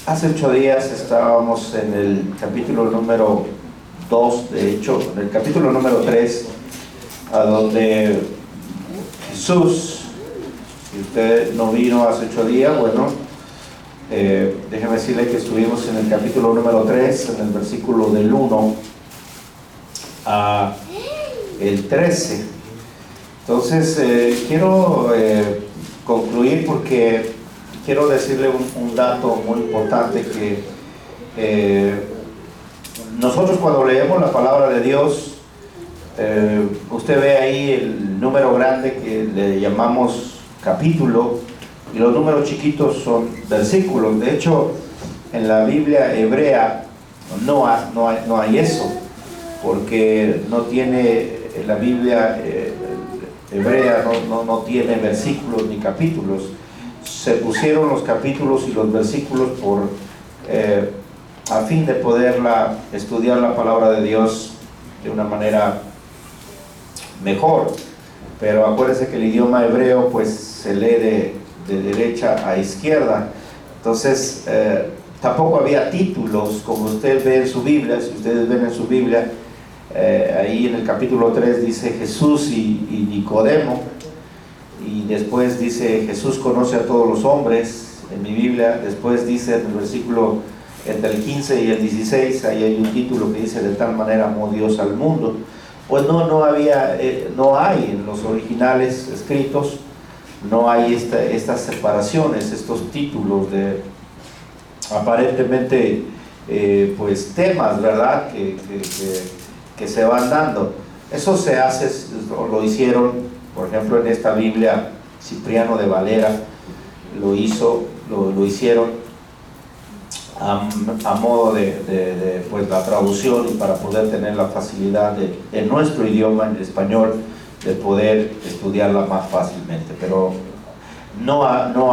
Hace 8 días estábamos en el capítulo número 2, de hecho, en el capítulo número 3, a donde Jesús, si usted no vino hace 8 días, bueno, déjeme decirle que estuvimos en el capítulo número 3, en el versículo del 1 a el 13. Entonces, quiero concluir porque quiero decirle un dato muy importante que nosotros cuando leemos la palabra de Dios, usted ve ahí el número grande que le llamamos capítulo y los números chiquitos son versículos. De hecho, en la Biblia hebrea no hay eso, porque no tiene la Biblia hebrea no tiene versículos ni capítulos. Se pusieron los capítulos y los versículos a fin de poder estudiar la palabra de Dios de una manera mejor. Pero acuérdense que el idioma hebreo pues se lee de derecha a izquierda. Entonces tampoco había títulos como usted ve en su Biblia. Si ustedes ven en su Biblia, ahí en el capítulo 3 dice Jesús y Nicodemo, y después dice Jesús conoce a todos los hombres. En mi Biblia después dice en el versículo entre el 15 y el 16, ahí hay un título que dice de tal manera amó Dios al mundo. Pues no hay en los originales escritos, no hay estas separaciones, estos títulos de aparentemente pues temas, ¿verdad? que se van dando. Eso se hace, lo hicieron, por ejemplo, en esta Biblia, Cipriano de Valera lo hicieron a modo de pues, la traducción, y para poder tener la facilidad en nuestro idioma, en español, de poder estudiarla más fácilmente. Pero no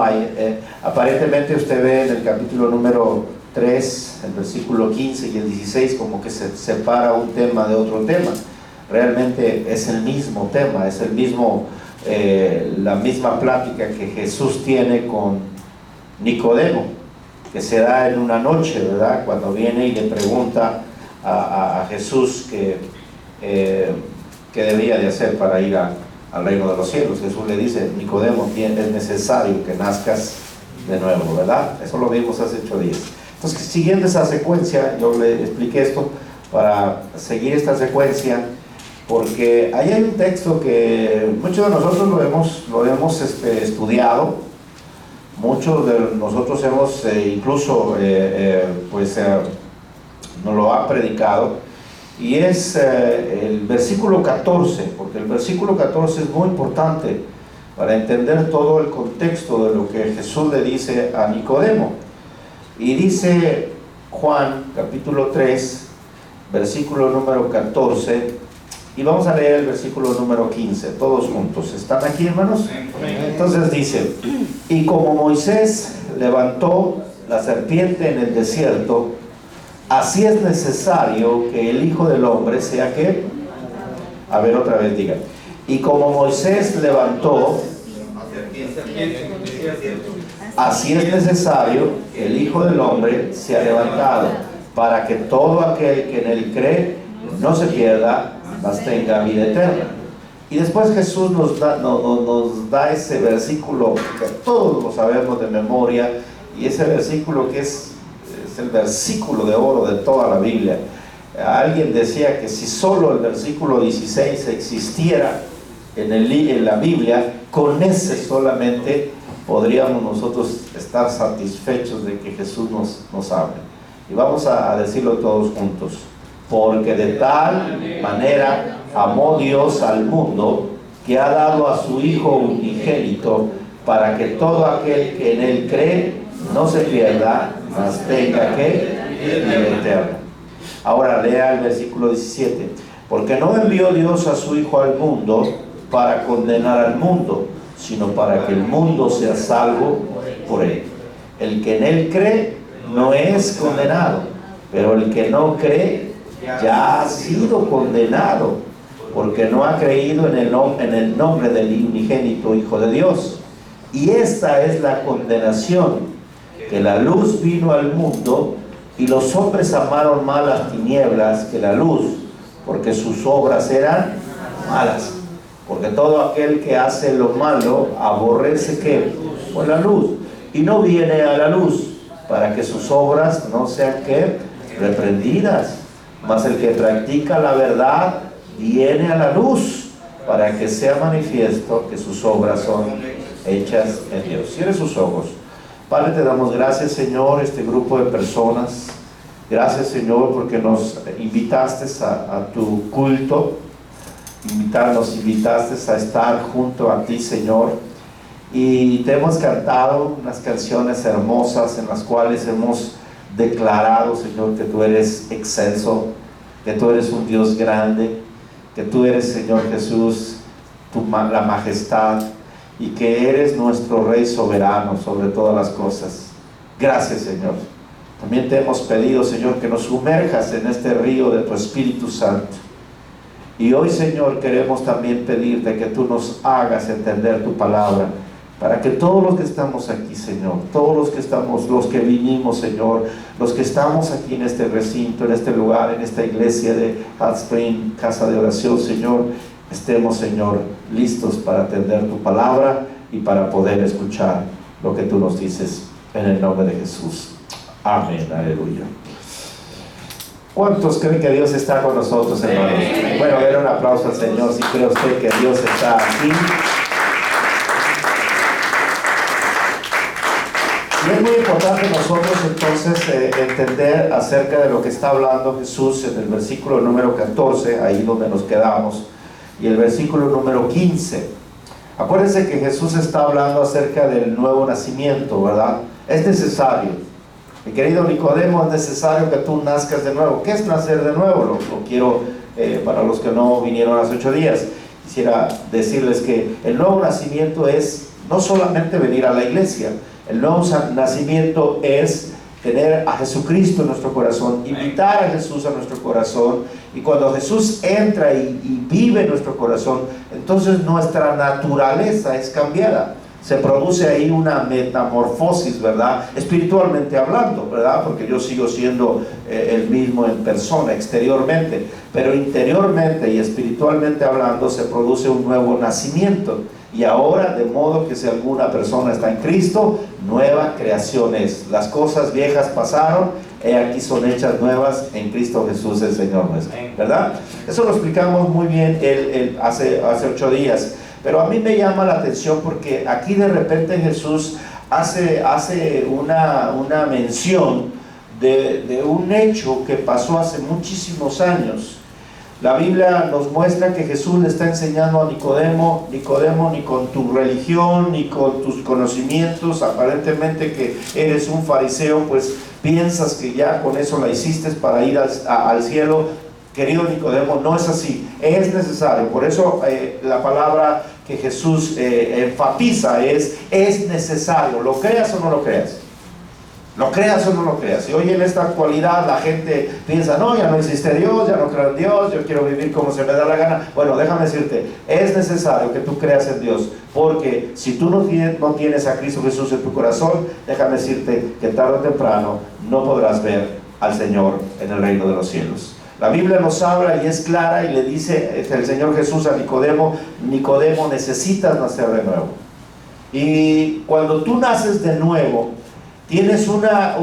hay, aparentemente usted ve en el capítulo número 3, el versículo 15 y el 16, como que se separa un tema de otro tema. Realmente es el mismo tema, es la misma plática que Jesús tiene con Nicodemo, que se da en una noche, ¿verdad? Cuando viene y le pregunta a Jesús qué debía de hacer para ir al reino de los cielos. Jesús le dice, Nicodemo, es necesario que nazcas de nuevo, ¿verdad? Eso lo vimos hace 8 días. Entonces, siguiendo esa secuencia, yo le expliqué esto para seguir esta secuencia, porque ahí hay un texto que muchos de nosotros lo hemos estudiado, muchos de nosotros hemos incluso nos lo ha predicado, y es el versículo 14, porque el versículo 14 es muy importante para entender todo el contexto de lo que Jesús le dice a Nicodemo. Y dice Juan capítulo 3, versículo número 14, y vamos a leer el versículo número 15, todos juntos. ¿Están aquí, hermanos? Entonces dice, y como Moisés levantó la serpiente en el desierto, así es necesario que el Hijo del Hombre sea ¿qué? A ver, otra vez diga. Y como Moisés levantó, así es necesario que el Hijo del Hombre sea levantado, para que todo aquel que en él cree no se pierda, mas tenga vida eterna. Y después Jesús nos da ese versículo que todos lo sabemos de memoria, y ese versículo que es el versículo de oro de toda la Biblia. Alguien decía que si solo el versículo 16 existiera en la Biblia, con ese solamente podríamos nosotros estar satisfechos de que Jesús nos hable. Y vamos a decirlo todos juntos. Porque de tal manera amó Dios al mundo, que ha dado a su Hijo unigénito, para que todo aquel que en él cree no se pierda, mas tenga que vida eterna. Ahora lea el versículo 17. Porque no envió Dios a su Hijo al mundo para condenar al mundo, sino para que el mundo sea salvo por él. El que en él cree no es condenado, pero el que no cree ya ha sido condenado, porque no ha creído en el nombre del unigénito Hijo de Dios. Y esta es la condenación, que la luz vino al mundo y los hombres amaron más las tinieblas que la luz, porque sus obras eran malas. Porque todo aquel que hace lo malo aborrece ¿qué? Pues la luz, y no viene a la luz, para que sus obras no sean ¿qué? Reprendidas. Mas el que practica la verdad viene a la luz, para que sea manifiesto que sus obras son hechas en Dios. Cierre sus ojos. Padre, te damos gracias, Señor, este grupo de personas. Gracias, Señor, porque nos invitaste a tu culto. Nos invitaste a estar junto a ti, Señor. Y te hemos cantado unas canciones hermosas en las cuales hemos declarado, Señor, que tú eres excelso, que tú eres un Dios grande, que tú eres, Señor Jesús, la majestad, y que eres nuestro Rey soberano sobre todas las cosas. Gracias, Señor. También te hemos pedido, Señor, que nos sumerjas en este río de tu Espíritu Santo. Y hoy, Señor, queremos también pedirte que tú nos hagas entender tu palabra, para que todos los que estamos aquí, Señor, todos los que vinimos, Señor, los que estamos aquí en este recinto, en este lugar, en esta iglesia de Hot Spring, casa de oración, Señor, estemos, Señor, listos para atender tu palabra y para poder escuchar lo que tú nos dices, en el nombre de Jesús. Amén, aleluya. ¿Cuántos creen que Dios está con nosotros, hermanos? Bueno, denle un aplauso al Señor si cree usted que Dios está aquí. Y es muy importante nosotros entonces entender acerca de lo que está hablando Jesús en el versículo número 14, ahí donde nos quedamos, y el versículo número 15. Acuérdense que Jesús está hablando acerca del nuevo nacimiento, ¿verdad? Es necesario. Mi querido Nicodemo, es necesario que tú nazcas de nuevo. ¿Qué es nacer de nuevo? Lo quiero, para los que no vinieron hace 8 días, quisiera decirles que el nuevo nacimiento es no solamente venir a la iglesia. El nuevo nacimiento es tener a Jesucristo en nuestro corazón, invitar a Jesús a nuestro corazón, y cuando Jesús entra y vive en nuestro corazón, entonces nuestra naturaleza es cambiada. Se produce ahí una metamorfosis, ¿verdad? Espiritualmente hablando, ¿verdad? Porque yo sigo siendo el mismo en persona, exteriormente, pero interiormente y espiritualmente hablando se produce un nuevo nacimiento. Y ahora, de modo que si alguna persona está en Cristo, nueva creación es. Las cosas viejas pasaron, he aquí son hechas nuevas en Cristo Jesús el Señor nuestro, ¿verdad? Eso lo explicamos muy bien hace 8 días. Pero a mí me llama la atención porque aquí de repente Jesús hace una mención de un hecho que pasó hace muchísimos años. La Biblia nos muestra que Jesús le está enseñando a Nicodemo, ni con tu religión, ni con tus conocimientos, aparentemente que eres un fariseo, pues piensas que ya con eso la hiciste para ir al cielo. Querido Nicodemo, no es así, es necesario. Por eso la palabra que Jesús enfatiza es necesario, lo creas o no lo creas. Lo creas o no lo creas. Y hoy en esta actualidad la gente piensa, no, ya no existe Dios, ya no creo en Dios, yo quiero vivir como se me da la gana. Bueno, déjame decirte, es necesario que tú creas en Dios, porque si tú no tienes a Cristo Jesús en tu corazón, déjame decirte que tarde o temprano no podrás ver al Señor en el reino de los cielos. La Biblia nos habla y es clara y le dice el Señor Jesús a Nicodemo, Nicodemo, necesitas nacer de nuevo. Y cuando tú naces de nuevo, tienes una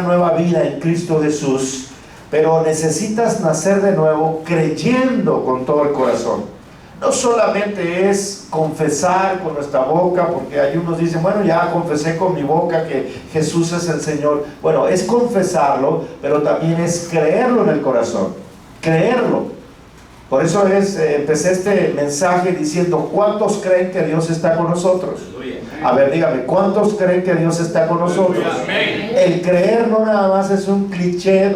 nueva vida en Cristo Jesús, pero necesitas nacer de nuevo creyendo con todo el corazón. No solamente es confesar con nuestra boca, porque hay unos dicen, bueno, ya confesé con mi boca que Jesús es el Señor. Bueno, es confesarlo, pero también es creerlo en el corazón, creerlo. Por eso empecé este mensaje diciendo, ¿cuántos creen que Dios está con nosotros? A ver, dígame, ¿cuántos creen que Dios está con nosotros? El creer no nada más es un cliché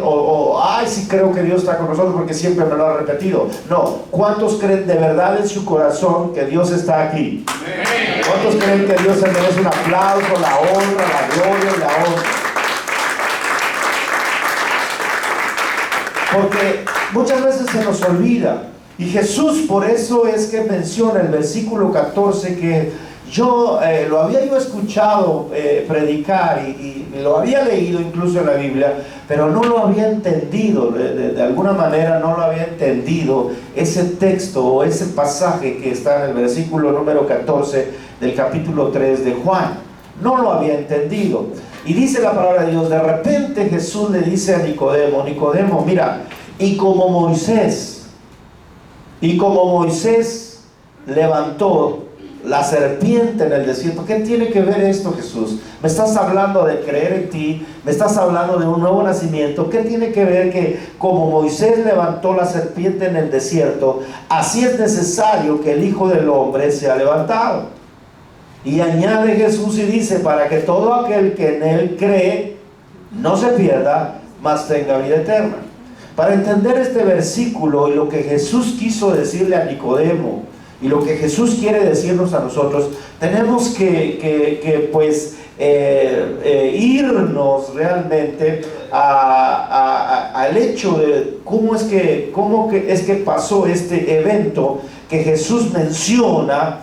ay, sí creo que Dios está con nosotros porque siempre me lo ha repetido. No, ¿cuántos creen de verdad en su corazón que Dios está aquí? ¿Cuántos creen que Dios se merece un aplauso, la honra, la gloria y la honra? Porque muchas veces se nos olvida. Y Jesús por eso es que menciona el versículo 14 que Yo lo había yo escuchado predicar y lo había leído incluso en la Biblia, pero no lo había entendido, de alguna manera no lo había entendido ese texto o ese pasaje que está en el versículo número 14 del capítulo 3 de Juan. No lo había entendido. Y dice la palabra de Dios, de repente Jesús le dice a Nicodemo, Nicodemo, mira, y como Moisés levantó la serpiente en el desierto. ¿Qué tiene que ver esto, Jesús? Me estás hablando de creer en ti, me estás hablando de un nuevo nacimiento. ¿Qué tiene que ver que como Moisés levantó la serpiente en el desierto, así es necesario que el Hijo del Hombre sea levantado? Y añade Jesús y dice, para que todo aquel que en él cree no se pierda, mas tenga vida eterna. Para entender este versículo y lo que Jesús quiso decirle a Nicodemo y lo que Jesús quiere decirnos a nosotros, tenemos que irnos realmente al hecho de cómo es que pasó este evento que Jesús menciona,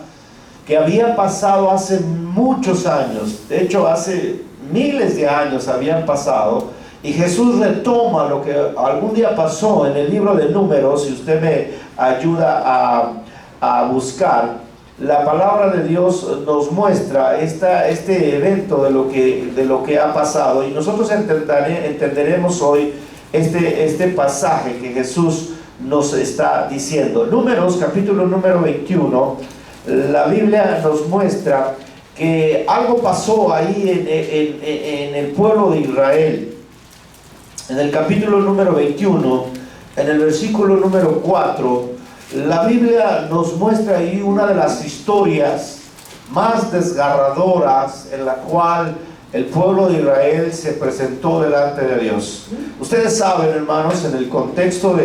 que había pasado hace muchos años. De hecho, hace miles de años habían pasado, y Jesús retoma lo que algún día pasó en el libro de Números. Si usted me ayuda a buscar, la palabra de Dios nos muestra este evento de lo que ha pasado, y nosotros entenderemos hoy este pasaje que Jesús nos está diciendo. Números, capítulo número 21, la Biblia nos muestra que algo pasó ahí en el pueblo de Israel. En el capítulo número 21, en el versículo número 4, la Biblia nos muestra ahí una de las historias más desgarradoras en la cual el pueblo de Israel se presentó delante de Dios. Ustedes saben, hermanos, en el contexto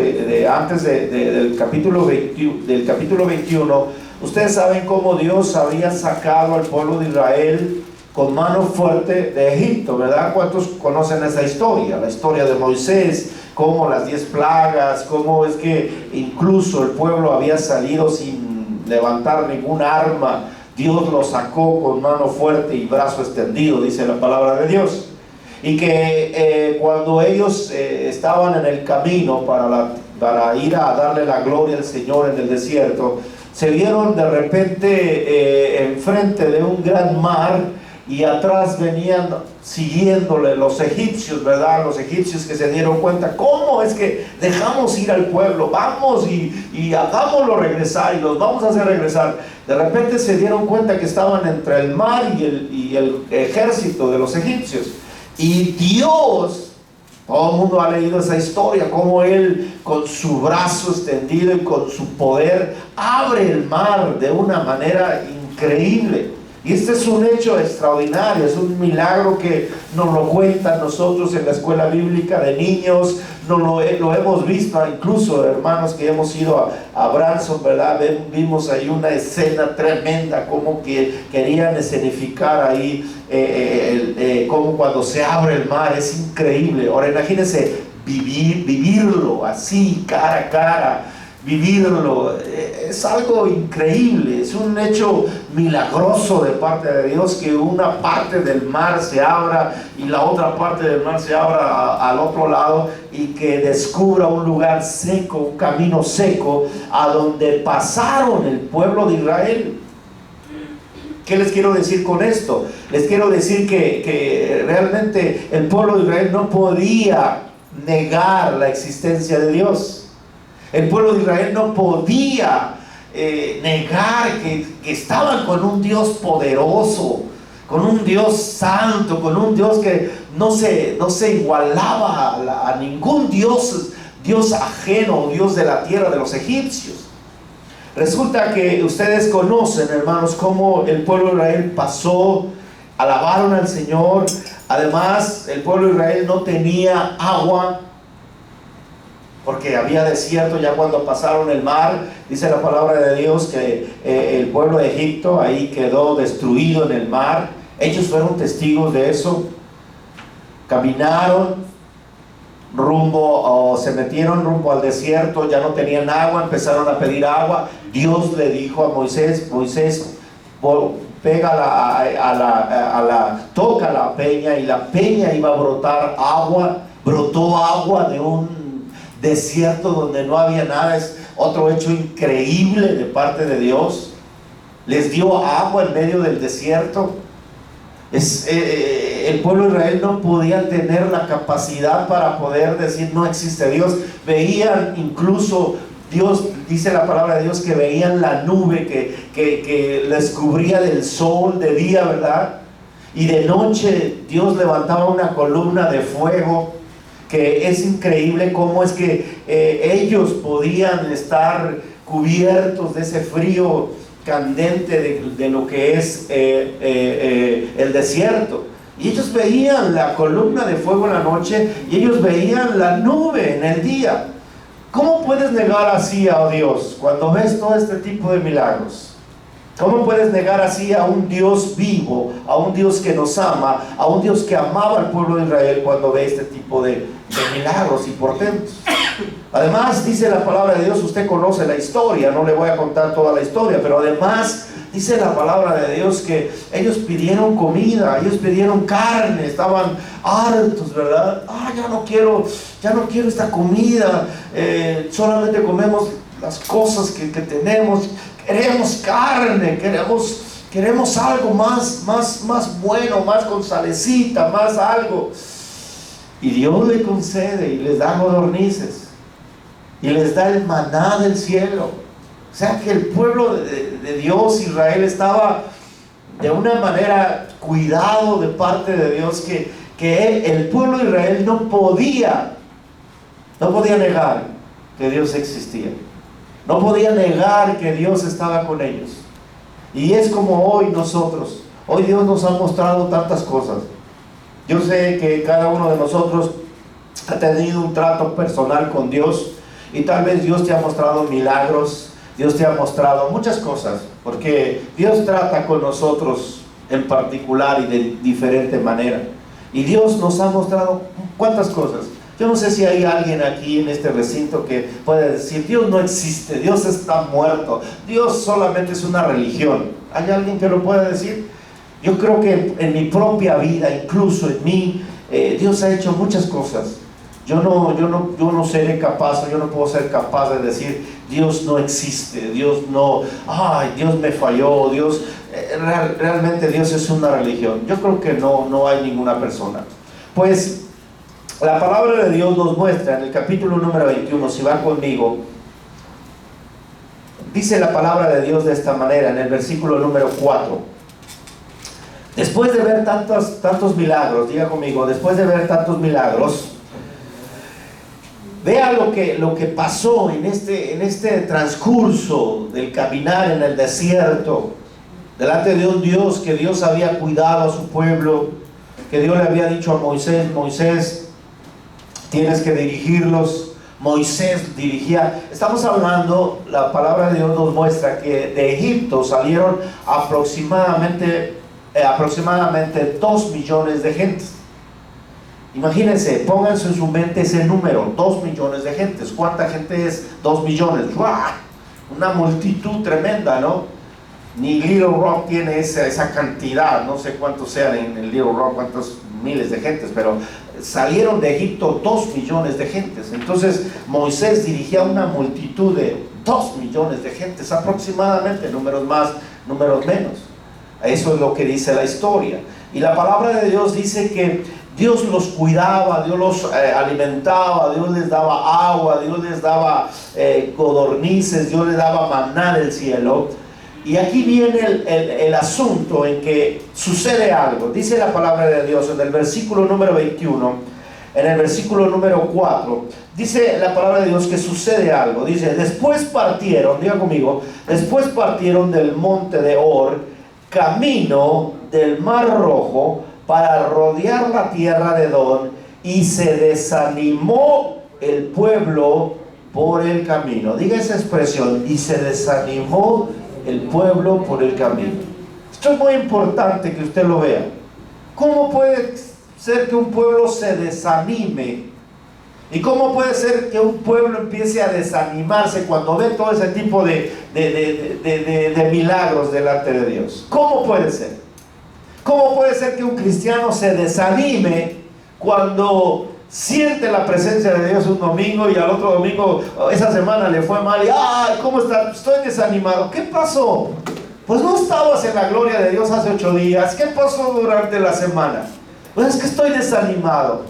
antes del capítulo 21, ustedes saben cómo Dios había sacado al pueblo de Israel con mano fuerte de Egipto, ¿verdad? ¿Cuántos conocen esa historia? La historia de Moisés, cómo las 10 plagas, cómo es que incluso el pueblo había salido sin levantar ningún arma. Dios lo sacó con mano fuerte y brazo extendido, dice la palabra de Dios. Y que cuando ellos estaban en el camino para ir a darle la gloria al Señor en el desierto, se vieron de repente enfrente de un gran mar, y atrás venían siguiéndole los egipcios, ¿verdad? Los egipcios que se dieron cuenta, ¿cómo es que dejamos ir al pueblo? Vamos y hagámoslo regresar, y los vamos a hacer regresar. De repente se dieron cuenta que estaban entre el mar y el ejército de los egipcios. Y Dios, todo el mundo ha leído esa historia, cómo Él con su brazo extendido y con su poder abre el mar de una manera increíble. Y este es un hecho extraordinario, es un milagro que nos lo cuentan nosotros en la escuela bíblica de niños, lo hemos visto incluso, hermanos, que hemos ido a Branson, ¿verdad? Vimos ahí una escena tremenda, como que querían escenificar ahí, como cuando se abre el mar, es increíble. Ahora imagínense vivirlo así, cara a cara. Vivirlo, es algo increíble, es un hecho milagroso de parte de Dios, que una parte del mar se abra y la otra parte del mar se abra al otro lado, y que descubra un lugar seco, un camino seco a donde pasaron el pueblo de Israel. ¿Qué les quiero decir con esto? Les quiero decir que realmente el pueblo de Israel no podía negar la existencia de Dios. El pueblo de Israel no podía negar que estaban con un Dios poderoso, con un Dios santo, con un Dios que no se igualaba a ningún Dios ajeno, Dios de la tierra de los egipcios. Resulta que ustedes conocen, hermanos, cómo el pueblo de Israel pasó, alabaron al Señor. Además, el pueblo de Israel no tenía agua, porque había desierto ya cuando pasaron el mar. Dice la palabra de Dios que el pueblo de Egipto ahí quedó destruido en el mar. Ellos fueron testigos de eso. Caminaron se metieron rumbo al desierto, ya no tenían agua, empezaron a pedir agua. Dios le dijo a Moisés, pega toca la peña, y la peña iba a brotar agua. Brotó agua de un desierto donde no había nada. Es otro hecho increíble de parte de Dios. Les dio agua en medio del desierto. El pueblo de Israel no podía tener la capacidad para poder decir no existe Dios. Veían incluso, Dios, dice la palabra de Dios, que veían la nube que les cubría del sol de día, ¿verdad? Y de noche Dios levantaba una columna de fuego, que es increíble cómo es que ellos podían estar cubiertos de ese frío candente de lo que es el desierto. Y ellos veían la columna de fuego en la noche, y ellos veían la nube en el día. ¿Cómo puedes negar así a Dios cuando ves todo este tipo de milagros? ¿Cómo puedes negar así a un Dios vivo, a un Dios que nos ama, a un Dios que amaba al pueblo de Israel cuando ve este tipo de milagros y portentos? Además, dice la palabra de Dios, usted conoce la historia, no le voy a contar toda la historia, pero además dice la palabra de Dios que ellos pidieron comida, ellos pidieron carne, estaban hartos, ¿verdad? Ya no quiero esta comida, solamente comemos las cosas que tenemos, queremos carne, queremos algo más bueno, más con salecita, más algo. Y Dios le concede y les da codornices y les da el maná del cielo. O sea que el pueblo de Dios, Israel, estaba de una manera cuidado de parte de Dios, que el pueblo de Israel no podía negar que Dios existía. No podía negar que Dios estaba con ellos. Y es como hoy nosotros. Hoy Dios nos ha mostrado tantas cosas. Yo sé que cada uno de nosotros ha tenido un trato personal con Dios, y tal vez Dios te ha mostrado milagros, Dios te ha mostrado muchas cosas, porque Dios trata con nosotros en particular y de diferente manera. Y Dios nos ha mostrado cuántas cosas. Yo no sé si hay alguien aquí en este recinto que puede decir, Dios no existe, Dios está muerto, Dios solamente es una religión. ¿Hay alguien que lo pueda decir? Yo creo que en mi propia vida, incluso en mí, Dios ha hecho muchas cosas. Yo no seré capaz, yo no puedo ser capaz de decir, Dios no existe, Dios me falló, Dios, realmente Dios es una religión. Yo creo que no hay ninguna persona. Pues la palabra de Dios nos muestra en el capítulo número 21, si va conmigo, dice la palabra de Dios de esta manera, en el versículo número 4. Después de ver tantos milagros, diga conmigo, después de ver tantos milagros, vea lo que pasó en este transcurso del caminar en el desierto, delante de un Dios, que Dios había cuidado a su pueblo, que Dios le había dicho a Moisés, tienes que dirigirlos. Moisés dirigía. Estamos hablando, la palabra de Dios nos muestra que de Egipto salieron aproximadamente 2 millones de gentes. Imagínense, pónganse en su mente ese número, 2 millones de gentes. ¿Cuánta gente es 2 millones? ¡Wow! Una multitud tremenda, ¿no? Ni Little Rock tiene esa cantidad, no sé cuántos sean en el Little Rock, cuántos miles de gentes, pero salieron de Egipto 2 millones de gentes. Entonces Moisés dirigía una multitud de 2 millones de gentes aproximadamente, números más, números menos. Eso es lo que dice la historia. Y la palabra de Dios dice que Dios los cuidaba, Dios los alimentaba, Dios les daba agua, Dios les daba codornices, Dios les daba maná del cielo. Y aquí viene el asunto en que sucede algo. Dice la palabra de Dios en el versículo número 21, en el versículo número 4, dice la palabra de Dios que sucede algo. Dice, después partieron, diga conmigo, después partieron del monte de Or, camino del Mar Rojo, para rodear la tierra de Edom, y se desanimó el pueblo por el camino. Diga esa expresión, y se desanimó el pueblo por el camino. Esto es muy importante que usted lo vea. ¿Cómo puede ser que un pueblo se desanime ¿Y cómo puede ser que un pueblo empiece a desanimarse cuando ve todo ese tipo de milagros delante de Dios? ¿Cómo puede ser? ¿Cómo puede ser que un cristiano se desanime cuando siente la presencia de Dios un domingo y al otro domingo, esa semana le fue mal y ¡ay! ¿Cómo está? Estoy desanimado. ¿Qué pasó? Pues no estabas en la gloria de Dios hace 8 días. ¿Qué pasó durante la semana? Pues es que estoy desanimado.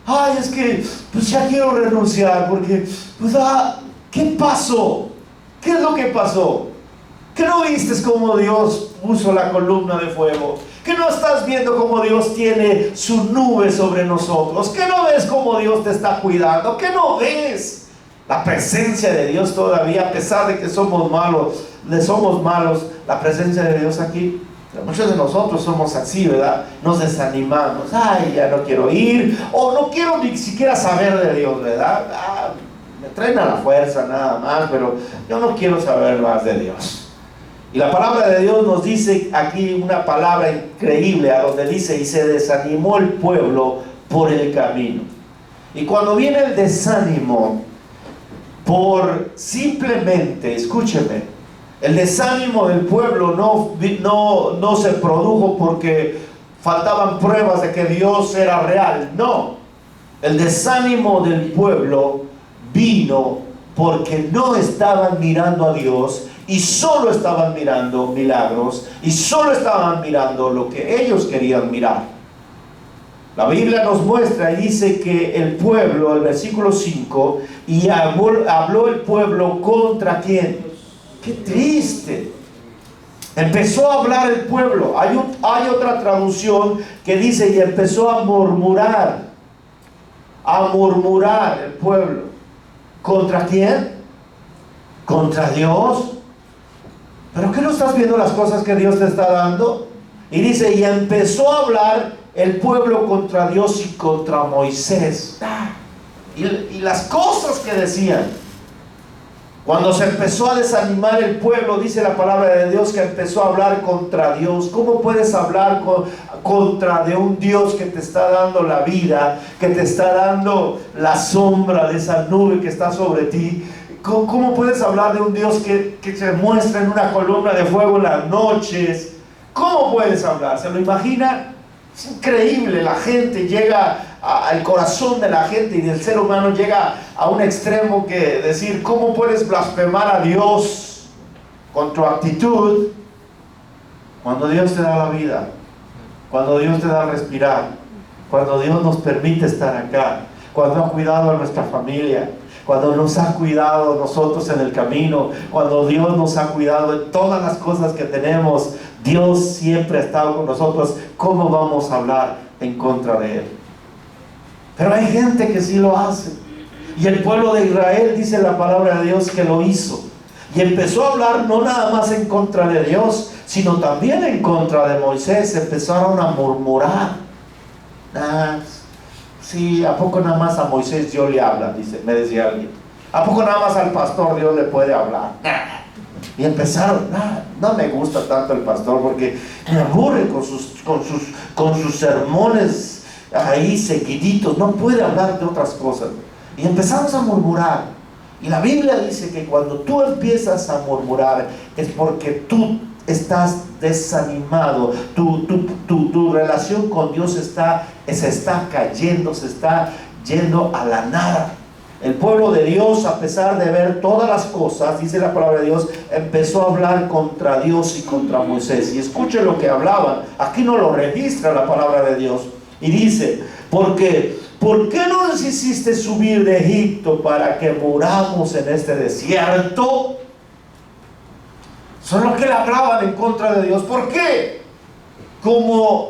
Ay, es que pues ya quiero renunciar porque, pues, ¿qué pasó? ¿Qué es lo que pasó? ¿Que no viste cómo Dios puso la columna de fuego? ¿Que no estás viendo cómo Dios tiene su nube sobre nosotros? ¿Que no ves cómo Dios te está cuidando? ¿Que no ves la presencia de Dios todavía, a pesar de que somos malos, la presencia de Dios aquí? Muchos de nosotros somos así, ¿verdad? Nos desanimamos. Ay, ya no quiero ir, o no quiero ni siquiera saber de Dios, ¿verdad? Me traen a la fuerza nada más, pero yo no quiero saber más de Dios. Y la palabra de Dios nos dice aquí una palabra increíble, a donde dice: y se desanimó el pueblo por el camino. Y cuando viene el desánimo por simplemente, escúcheme, el desánimo del pueblo no se produjo porque faltaban pruebas de que Dios era real. No, el desánimo del pueblo vino porque no estaban mirando a Dios y solo estaban mirando milagros y solo estaban mirando lo que ellos querían mirar. La Biblia nos muestra y dice que el pueblo, el versículo 5, y habló el pueblo contra ¿quién? ¡Qué triste! Empezó a hablar el pueblo. Hay otra traducción que dice: y empezó a murmurar el pueblo. ¿Contra quién? ¿Contra Dios? ¿Pero qué no estás viendo las cosas que Dios te está dando? Y dice: y empezó a hablar el pueblo contra Dios y contra Moisés. Y las cosas que decían. Cuando se empezó a desanimar el pueblo, dice la palabra de Dios que empezó a hablar contra Dios. ¿Cómo puedes hablar contra de un Dios que te está dando la vida, que te está dando la sombra de esa nube que está sobre ti? ¿Cómo puedes hablar de un Dios que se muestra en una columna de fuego en las noches? ¿Cómo puedes hablar? ¿Se lo imagina? Es increíble. La gente llega al corazón de la gente y del ser humano llega a un extremo que decir: ¿cómo puedes blasfemar a Dios con tu actitud cuando Dios te da la vida, cuando Dios te da respirar, cuando Dios nos permite estar acá, cuando ha cuidado a nuestra familia, cuando nos ha cuidado a nosotros en el camino, cuando Dios nos ha cuidado en todas las cosas que tenemos? Dios siempre ha estado con nosotros. ¿Cómo vamos a hablar en contra de Él? Pero hay gente que sí lo hace. Y el pueblo de Israel, dice la palabra de Dios, que lo hizo. Y empezó a hablar no nada más en contra de Dios, sino también en contra de Moisés. Empezaron a murmurar. Sí, ¿a poco nada más a Moisés Dios le habla? Me decía alguien. ¿A poco nada más al pastor Dios le puede hablar? Y empezaron: no me gusta tanto el pastor porque me aburre con sus sermones ahí seguiditos, no puede hablar de otras cosas. Y empezamos a murmurar. Y la Biblia dice que cuando tú empiezas a murmurar es porque tú estás desanimado, tu relación con Dios se está cayendo, se está yendo a la nada. El pueblo de Dios, a pesar de ver todas las cosas, dice la palabra de Dios, empezó a hablar contra Dios y contra Moisés. Y escuche lo que hablaban. Aquí no lo registra la palabra de Dios. Y dice: ¿por qué no nos hiciste subir de Egipto para que muramos en este desierto? Son los que le hablaban en contra de Dios. ¿Por qué? Como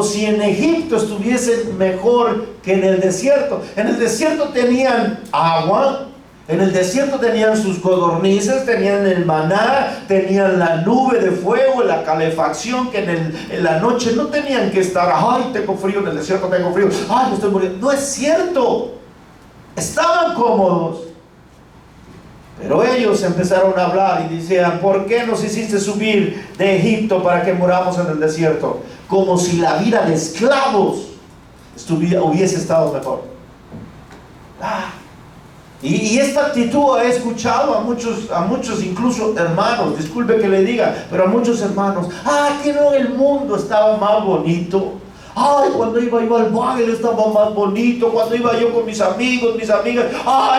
si en Egipto estuviese mejor que en el desierto. En el desierto tenían agua, en el desierto tenían sus codornices, tenían el maná, tenían la nube de fuego, la calefacción, que en la noche no tenían que estar: ay, tengo frío en el desierto, tengo frío, ay, me estoy muriendo. No es cierto, estaban cómodos. Pero ellos empezaron a hablar y decían: ¿por qué nos hiciste subir de Egipto para que muramos en el desierto? Como si la vida de esclavos hubiese estado mejor. Y esta actitud he escuchado a muchos incluso hermanos, disculpe que le diga, pero a muchos hermanos, que no, el mundo estaba más bonito. Cuando iba al baile estaba más bonito, cuando iba yo con mis amigos, mis amigas,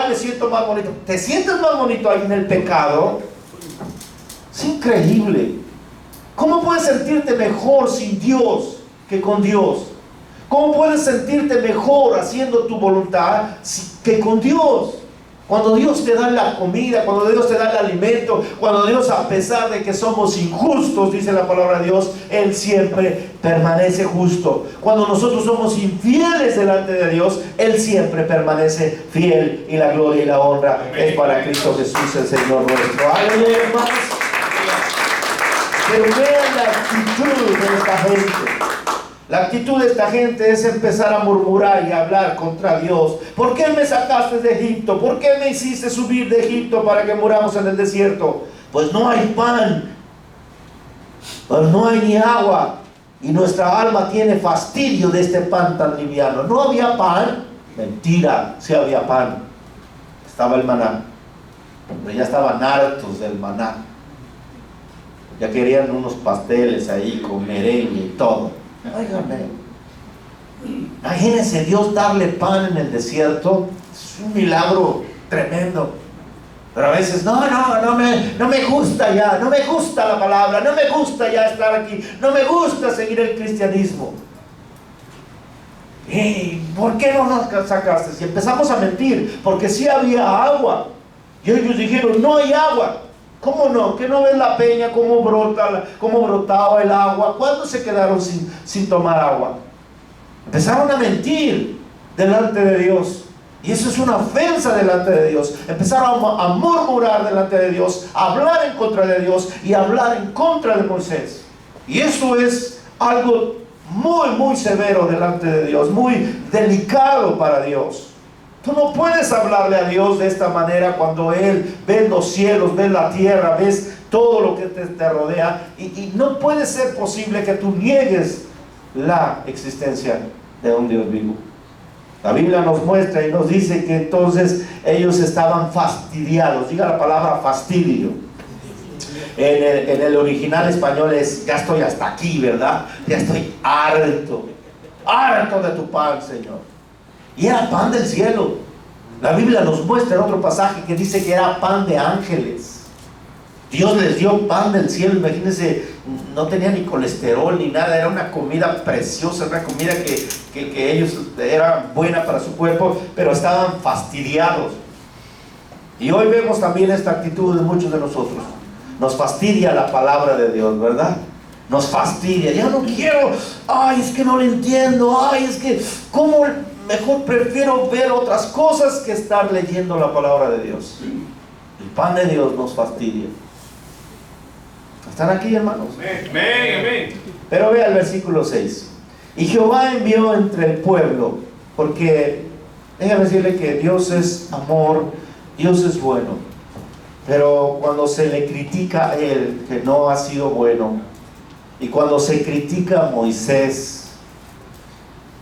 me siento más bonito. ¿Te sientes más bonito ahí en el pecado? Es increíble. ¿Cómo puedes sentirte mejor sin Dios que con Dios? ¿Cómo puedes sentirte mejor haciendo tu voluntad que con Dios? Cuando Dios te da la comida, cuando Dios te da el alimento, cuando Dios, a pesar de que somos injustos, dice la palabra de Dios, Él siempre permanece justo. Cuando nosotros somos infieles delante de Dios, Él siempre permanece fiel, y la gloria y la honra es para Cristo Jesús, el Señor nuestro. Aleluya, hermanos. Pero vean la actitud de esta gente. La actitud de esta gente es empezar a murmurar y a hablar contra Dios. ¿Por qué me sacaste de Egipto? ¿Por qué me hiciste subir de Egipto para que muramos en el desierto? Pues no hay pan, pues no hay ni agua, y nuestra alma tiene fastidio de este pan tan liviano. ¿No había pan? Mentira, sí había pan. Estaba el maná, pero ya estaban hartos del maná. Ya querían unos pasteles ahí con merengue y todo. Óigame, imagínense Dios darle pan en el desierto. Es un milagro tremendo. Pero a veces, no me gusta ya, no me gusta la palabra, no me gusta ya estar aquí, no me gusta seguir el cristianismo. ¿Y por qué no nos sacaste? Si empezamos a mentir, porque sí había agua. Y ellos dijeron, no hay agua. ¿Cómo no? ¿Que no ves la peña cómo brotaba el agua? ¿Cuándo se quedaron sin tomar agua? Empezaron a mentir delante de Dios. Y eso es una ofensa delante de Dios. Empezaron a murmurar delante de Dios, a hablar en contra de Dios y a hablar en contra de Moisés. Y eso es algo muy, muy severo delante de Dios, muy delicado para Dios. Tú no puedes hablarle a Dios de esta manera cuando Él ve los cielos, ve la tierra, ves todo lo que te rodea. Y no puede ser posible que tú niegues la existencia de un Dios vivo. La Biblia nos muestra y nos dice que entonces ellos estaban fastidiados. Diga la palabra fastidio. En el original español es, ya estoy hasta aquí, ¿verdad? Ya estoy harto de tu pan, Señor. Y era pan del cielo. La Biblia nos muestra en otro pasaje que dice que era pan de ángeles. Dios les dio pan del cielo. Imagínense, no tenía ni colesterol ni nada. Era una comida preciosa, una comida que ellos era buena para su cuerpo, pero estaban fastidiados. Y hoy vemos también esta actitud de muchos de nosotros. Nos fastidia la palabra de Dios, ¿verdad? Nos fastidia. Ya no quiero. Es que no lo entiendo. Es que ¿cómo? Mejor prefiero ver otras cosas que estar leyendo la palabra de Dios. El pan de Dios nos fastidia. ¿Están aquí, hermanos? Amén. Pero vea el versículo 6. Y Jehová envió entre el pueblo, porque déjame decirle que Dios es amor, Dios es bueno. Pero cuando se le critica a Él que no ha sido bueno, y cuando se critica a Moisés,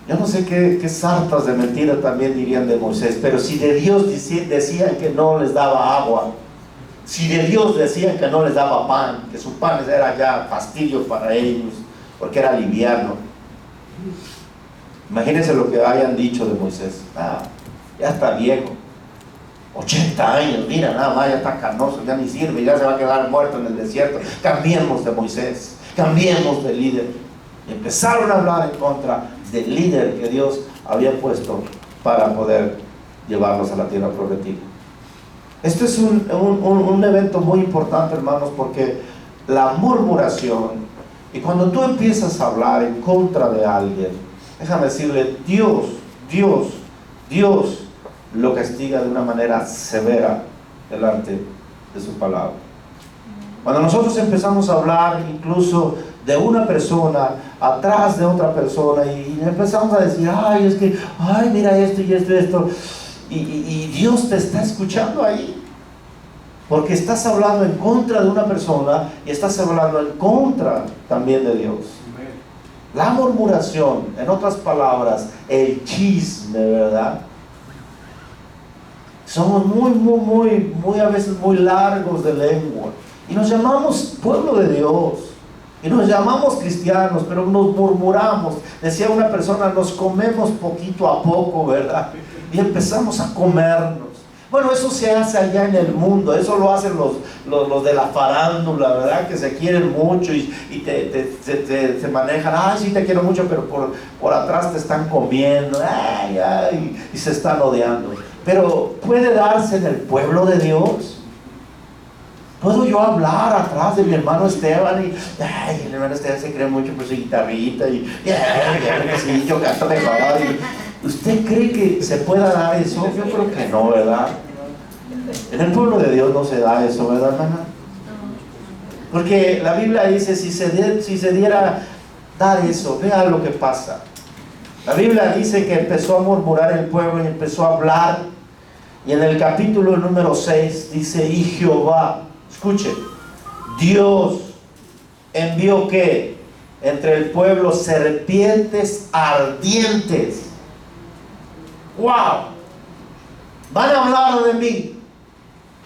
yo no sé qué sartas de mentira también dirían de Moisés, pero si de Dios decían que no les daba agua, si de Dios decían que no les daba pan, que su pan era ya fastidio para ellos, porque era liviano. Imagínense lo que hayan dicho de Moisés. Ya está viejo, 80 años, mira, nada más, ya está canoso, ya ni sirve, ya se va a quedar muerto en el desierto. Cambiemos de Moisés, cambiemos de líder. Y empezaron a hablar en contra del líder que Dios había puesto para poder llevarlos a la tierra prometida. Este es un evento muy importante, hermanos, porque la murmuración, y cuando tú empiezas a hablar en contra de alguien, déjame decirle, Dios lo castiga de una manera severa delante de su palabra. Cuando nosotros empezamos a hablar incluso de una persona atrás de otra persona y empezamos a decir, mira esto y esto, y Dios te está escuchando ahí, porque estás hablando en contra de una persona y estás hablando en contra también de Dios. La murmuración, en otras palabras, el chisme, ¿verdad? Somos muy a veces muy largos de lengua. Y nos llamamos pueblo de Dios. Y nos llamamos cristianos, pero nos murmuramos. Decía una persona, nos comemos poquito a poco, ¿verdad? Y empezamos a comernos. Bueno, eso se hace allá en el mundo, eso lo hacen los de la farándula, ¿verdad? Que se quieren mucho y se manejan, ay, sí te quiero mucho, pero por atrás te están comiendo, y se están odiando. Pero puede darse en el pueblo de Dios. ¿Puedo yo hablar atrás de mi hermano Esteban? El hermano Esteban se cree mucho por su guitarrita sí, yo canto mejor. ¿Usted cree que se pueda dar eso? Yo creo que no, ¿verdad? En el pueblo de Dios no se da eso, ¿verdad, hermana? Porque la Biblia dice, si se diera dar eso, vea lo que pasa. La Biblia dice que empezó a murmurar el pueblo y empezó a hablar. Y en el capítulo número 6 dice, y Jehová, escuche, Dios envió ¿qué? Entre el pueblo serpientes ardientes. ¡Wow! Van a hablar de mí.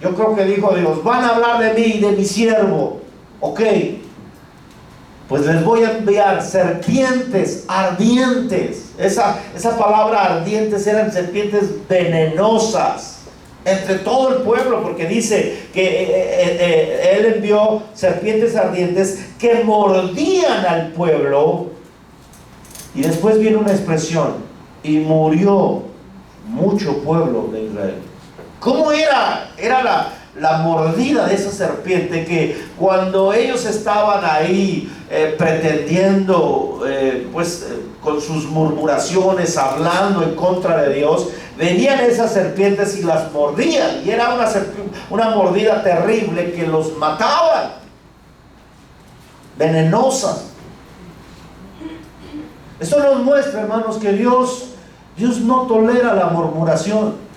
Yo creo que dijo Dios, van a hablar de mí y de mi siervo. Ok, pues les voy a enviar serpientes ardientes. Esa palabra ardientes eran serpientes venenosas entre todo el pueblo, porque dice que él envió serpientes ardientes que mordían al pueblo. Y después viene una expresión, y murió mucho pueblo de Israel. ¿Cómo era la mordida de esa serpiente? Que cuando ellos estaban ahí pretendiendo, con sus murmuraciones, hablando en contra de Dios, venían esas serpientes y las mordían. Y era una mordida terrible que los mataban, venenosas. Esto nos muestra, hermanos, que Dios no tolera la murmuración.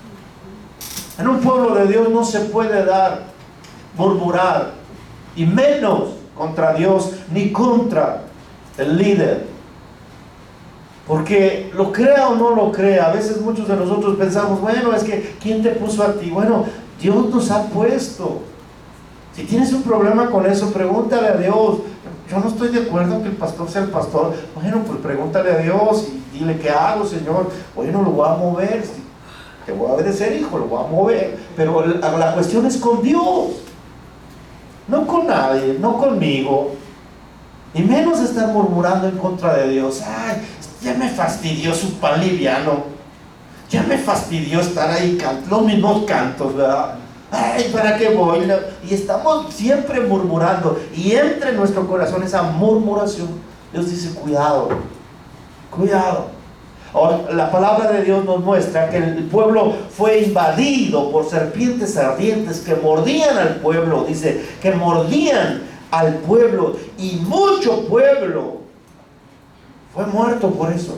En un pueblo de Dios no se puede murmurar, y menos contra Dios ni contra el líder. Porque lo crea o no lo crea, a veces muchos de nosotros pensamos, bueno, es que ¿quién te puso a ti? Bueno, Dios nos ha puesto. Si tienes un problema con eso, pregúntale a Dios. Yo no estoy de acuerdo que el pastor sea el pastor. Bueno, pues pregúntale a Dios y dile, ¿qué hago, Señor? Bueno, lo voy a mover. Te voy a obedecer, hijo, lo voy a mover. Pero la cuestión es con Dios, no con nadie, no conmigo. Y menos estar murmurando en contra de Dios. Ay, ya me fastidió su pan liviano. Ya me fastidió estar ahí los mismos cantos, ¿verdad? Ay, ¿para qué voy? Y estamos siempre murmurando. Y entre nuestro corazón esa murmuración, Dios dice, cuidado, cuidado. Ahora, la palabra de Dios nos muestra que el pueblo fue invadido por serpientes ardientes que mordían al pueblo. Dice que mordían al pueblo, y mucho pueblo fue muerto por eso.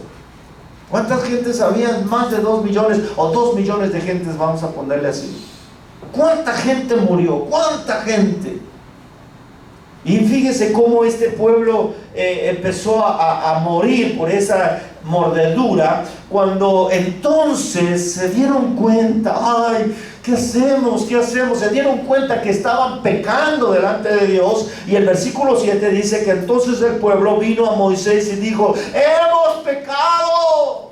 ¿Cuántas gentes habían? Más de 2 millones o 2 millones de gentes, vamos a ponerle así. ¿Cuánta gente murió? ¿Cuánta gente? Y fíjese cómo este pueblo empezó a morir por esa mordedura, cuando entonces se dieron cuenta, ay, ¿qué hacemos? ¿Qué hacemos? Se dieron cuenta que estaban pecando delante de Dios. Y el versículo 7 dice que entonces el pueblo vino a Moisés y dijo, hemos pecado.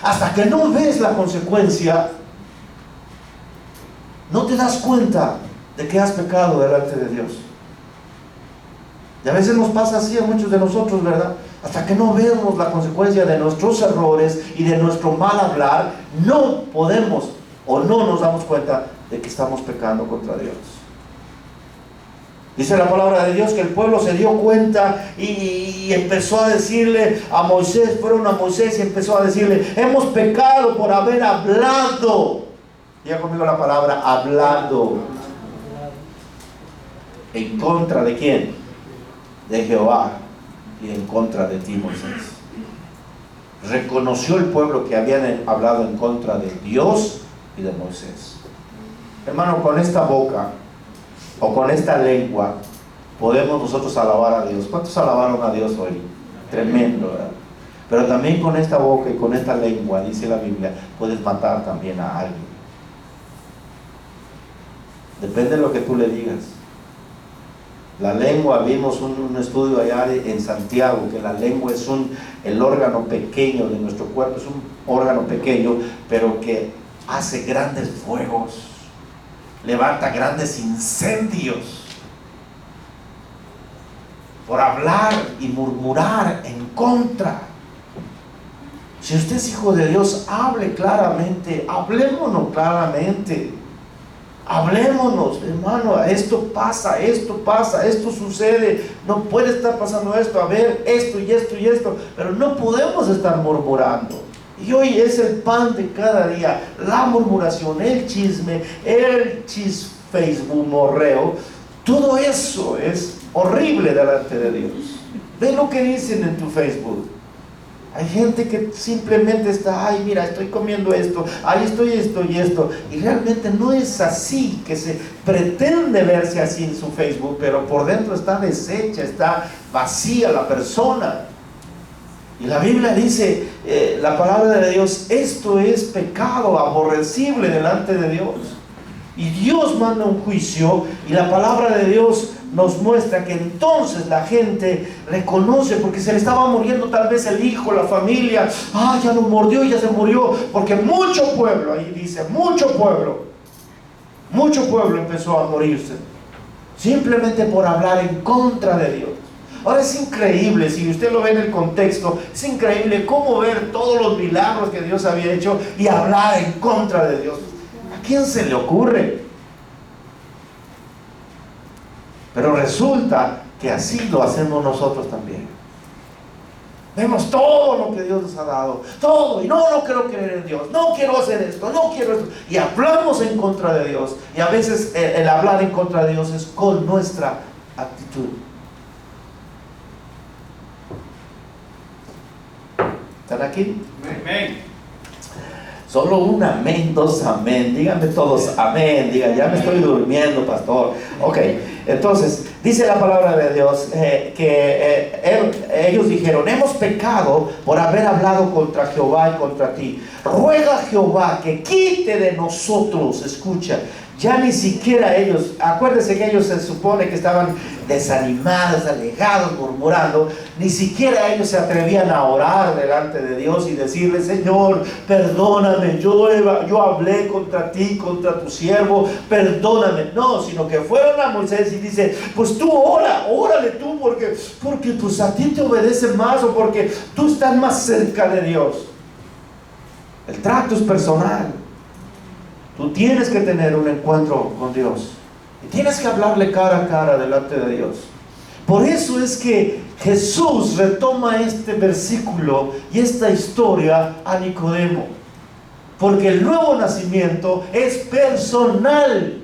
Hasta que no ves la consecuencia, no te das cuenta de que has pecado delante de Dios. Y a veces nos pasa así a muchos de nosotros, ¿verdad? Hasta que no vemos la consecuencia de nuestros errores y de nuestro mal hablar, no podemos o no nos damos cuenta de que estamos pecando contra Dios. Dice la palabra de Dios que el pueblo se dio cuenta y empezó a decirle a Moisés, fueron a Moisés y empezó a decirle, hemos pecado por haber hablado. Diga conmigo la palabra, hablado. ¿En contra de quién? De Jehová, y en contra de ti, Moisés. Reconoció el pueblo que habían hablado en contra de Dios y de Moisés. Hermano, con esta boca o con esta lengua podemos nosotros alabar a Dios. ¿Cuántos alabaron a Dios hoy? Tremendo, ¿verdad? Pero también con esta boca y con esta lengua, dice la Biblia, puedes matar también a alguien. Depende de lo que tú le digas. La lengua, vimos un estudio allá en Santiago, que la lengua es el órgano pequeño de nuestro cuerpo, es un órgano pequeño, pero que hace grandes fuegos, levanta grandes incendios. Por hablar y murmurar en contra. Si usted es hijo de Dios, hable claramente, hablémonos claramente. Hablémonos, hermano, esto pasa, esto sucede, no puede estar pasando esto, a ver, esto y esto y esto, pero no podemos estar murmurando. Y hoy es el pan de cada día, la murmuración, el chisme, el Facebook morreo, todo eso es horrible delante de Dios. Ve lo que dicen en tu Facebook. Hay gente que simplemente está, ay, mira, estoy comiendo esto, ay, estoy esto y esto. Y realmente no es así, que se pretende verse así en su Facebook, pero por dentro está deshecha, está vacía la persona. Y la Biblia dice, la palabra de Dios, esto es pecado aborrecible delante de Dios. Y Dios manda un juicio, y la palabra de Dios nos muestra que entonces la gente reconoce, porque se le estaba muriendo tal vez el hijo, la familia, ya lo mordió y ya se murió, porque mucho pueblo, ahí dice, mucho pueblo empezó a morirse, simplemente por hablar en contra de Dios. Ahora es increíble, si usted lo ve en el contexto, es increíble cómo ver todos los milagros que Dios había hecho y hablar en contra de Dios. ¿A quién se le ocurre? Pero resulta que así lo hacemos nosotros también. Vemos todo lo que Dios nos ha dado, todo, y no quiero creer en Dios, no quiero hacer esto, no quiero esto, y hablamos en contra de Dios. Y a veces el hablar en contra de Dios es con nuestra actitud. ¿Están aquí? Amén. Solo un amén, dos amén. Díganme todos amén. Digan, ya me estoy durmiendo, pastor. Ok, entonces, dice la palabra de Dios ellos dijeron, hemos pecado por haber hablado contra Jehová y contra ti. Ruega a Jehová que quite de nosotros, escucha, ya ni siquiera ellos, acuérdense que ellos se supone que estaban desanimados, alejados, murmurando, ni siquiera ellos se atrevían a orar delante de Dios y decirle, Señor, perdóname, yo hablé contra ti, contra tu siervo, perdóname. No, sino que fueron a Moisés y dice, pues tú órale tú, porque pues a ti te obedece más, o porque tú estás más cerca de Dios. El trato es personal. Tú tienes que tener un encuentro con Dios y tienes que hablarle cara a cara delante de Dios. Por eso es que Jesús retoma este versículo y esta historia a Nicodemo, porque el nuevo nacimiento es personal.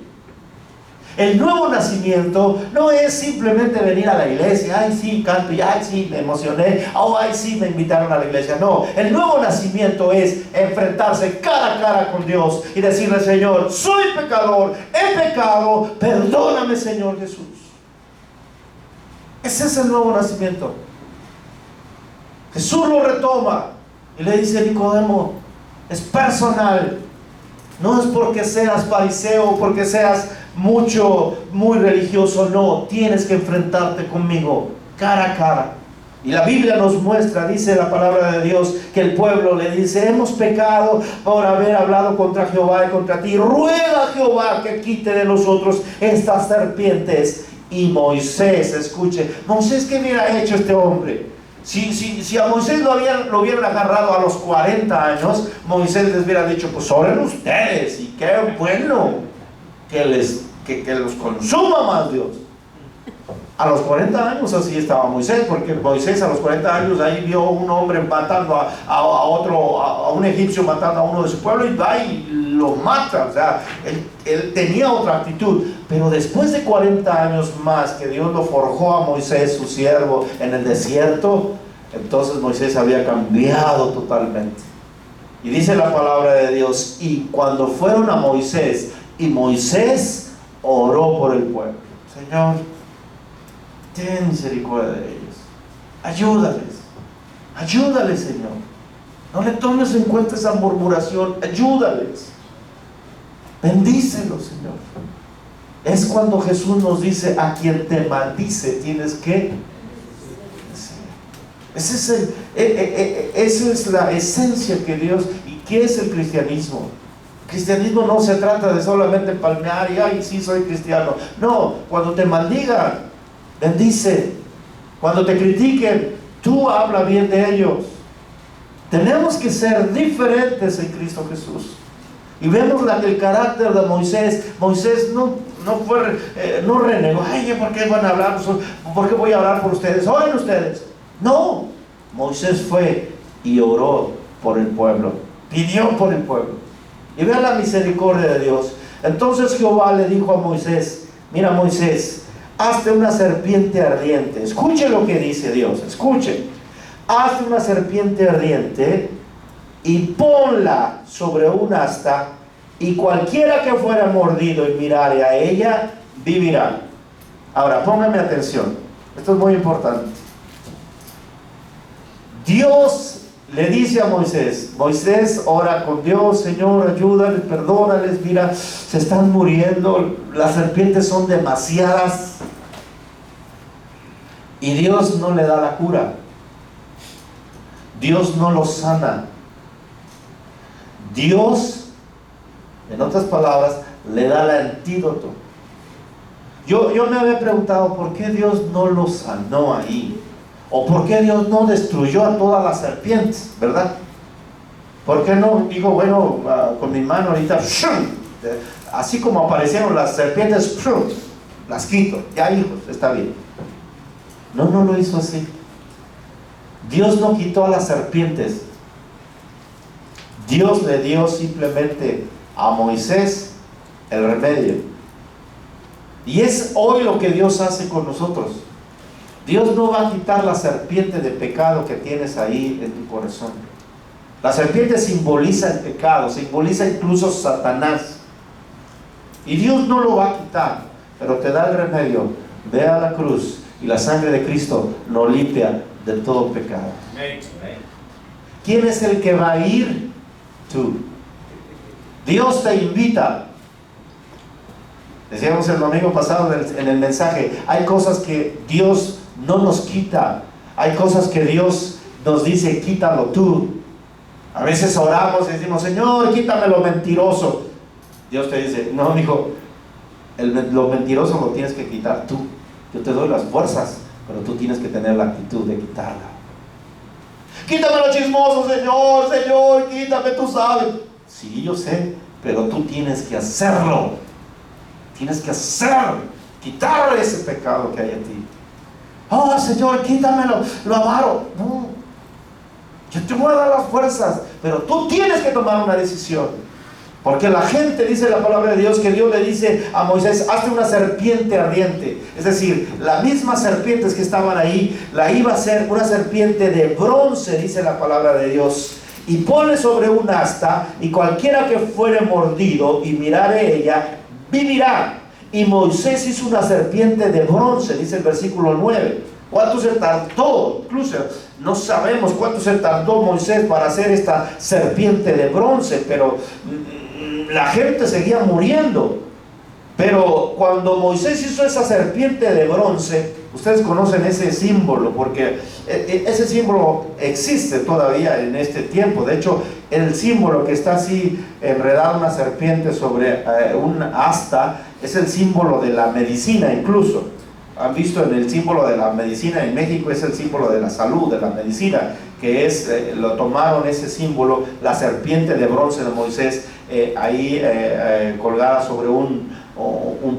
El nuevo nacimiento no es simplemente venir a la iglesia, ay sí, canto y ay sí, me emocioné, ay sí, me invitaron a la iglesia. No, el nuevo nacimiento es enfrentarse cara a cara con Dios y decirle, Señor, soy pecador, he pecado, perdóname, Señor Jesús. Ese es el nuevo nacimiento. Jesús lo retoma y le dice a Nicodemo, es personal. No es porque seas fariseo o porque seas muy religioso, no, tienes que enfrentarte conmigo cara a cara. Y la Biblia nos muestra, dice la palabra de Dios, que el pueblo le dice, hemos pecado por haber hablado contra Jehová y contra ti, ruega a Jehová que quite de nosotros estas serpientes. Y Moisés, escuche, Moisés, ¿qué hubiera hecho este hombre? Si a Moisés lo hubieran agarrado a los 40 años, Moisés les hubiera dicho, pues oren ustedes, y qué bueno que los consuma más Dios. A los 40 años así estaba Moisés, porque Moisés a los 40 años ahí vio a un hombre matando a un egipcio, matando a uno de su pueblo, y va y lo mata. O sea, él tenía otra actitud. Pero después de 40 años más que Dios lo forjó a Moisés, su siervo, en el desierto, entonces Moisés había cambiado totalmente. Y dice la palabra de Dios, y cuando fueron a Moisés, y Moisés oró por el pueblo, Señor, ten misericordia de ellos, ayúdales, Ayúdales, Señor. No le tomes en cuenta esa murmuración. Ayúdales. Bendícelos, Señor. Es cuando Jesús nos dice: a quien te maldice tienes que decir. Esa es la esencia que Dios. ¿Y qué es el cristianismo? El cristianismo no se trata de solamente palmear y ay, sí, soy cristiano. No, cuando te maldigan, bendice. Cuando te critiquen, tú habla bien de ellos. Tenemos que ser diferentes en Cristo Jesús. Y vemos el carácter de Moisés. Moisés no renegó. Ay, ¿por qué van a hablar? ¿Por qué voy a hablar por ustedes? Oigan ustedes. No. Moisés fue y oró por el pueblo. Pidió por el pueblo. Y vean la misericordia de Dios. Entonces Jehová le dijo a Moisés: mira, Moisés, hazte una serpiente ardiente. Escuche lo que dice Dios. Escuche. Hazte una serpiente ardiente y ponla sobre un asta, y cualquiera que fuera mordido y mirare a ella, vivirá. Ahora, pónganme atención. Esto es muy importante. Dios le dice a Moisés: Moisés, ora con Dios, Señor, ayúdales, perdónales, mira, se están muriendo, las serpientes son demasiadas. Y Dios no le da la cura. Dios no lo sana. Dios, en otras palabras, le da el antídoto. Yo me había preguntado por qué Dios no lo sanó ahí, o por qué Dios no destruyó a todas las serpientes, ¿verdad? ¿Por qué no dijo, bueno, con mi mano ahorita, así como aparecieron las serpientes, las quito, ya, hijos, está bien? No lo hizo así. Dios no quitó a las serpientes. Dios le dio simplemente a Moisés el remedio. Y es hoy lo que Dios hace con nosotros. Dios no va a quitar la serpiente de pecado que tienes ahí en tu corazón. La serpiente simboliza el pecado, simboliza incluso Satanás. Y Dios no lo va a quitar, pero te da el remedio. Ve a la cruz y la sangre de Cristo nos limpia de todo pecado. ¿Quién es el que va a ir? Tú. Dios te invita. Decíamos el domingo pasado en el mensaje, hay cosas que Dios no nos quita, hay cosas que Dios nos dice: quítalo tú. A veces oramos y decimos: Señor, quítame lo mentiroso. Dios te dice: no, hijo, lo mentiroso lo tienes que quitar tú. Yo te doy las fuerzas, pero tú tienes que tener la actitud de quitarla. Quítame lo chismoso, Señor, quítame, tú sabes. Sí, yo sé, pero tú tienes que hacerlo. Tienes que quitar ese pecado que hay en ti. Oh, Señor, quítamelo, lo avaro. No, yo te voy a dar las fuerzas, pero tú tienes que tomar una decisión. Porque la gente, dice la palabra de Dios, que Dios le dice a Moisés: hazte una serpiente ardiente. Es decir, las mismas serpientes que estaban ahí, la iba a hacer una serpiente de bronce, dice la palabra de Dios. Y ponle sobre un asta, y cualquiera que fuere mordido y mirare ella, vivirá. Y Moisés hizo una serpiente de bronce, dice el versículo 9. ¿Cuánto se tardó? Incluso no sabemos cuánto se tardó Moisés para hacer esta serpiente de bronce, pero la gente seguía muriendo. Pero cuando Moisés hizo esa serpiente de bronce, ustedes conocen ese símbolo, porque ese símbolo existe todavía en este tiempo. De hecho, el símbolo que está así enredado, una serpiente sobre un asta, es el símbolo de la medicina. Incluso han visto en el símbolo de la medicina en México, es el símbolo de la salud, de la medicina, que es, lo tomaron ese símbolo, la serpiente de bronce de Moisés, ahí colgada sobre un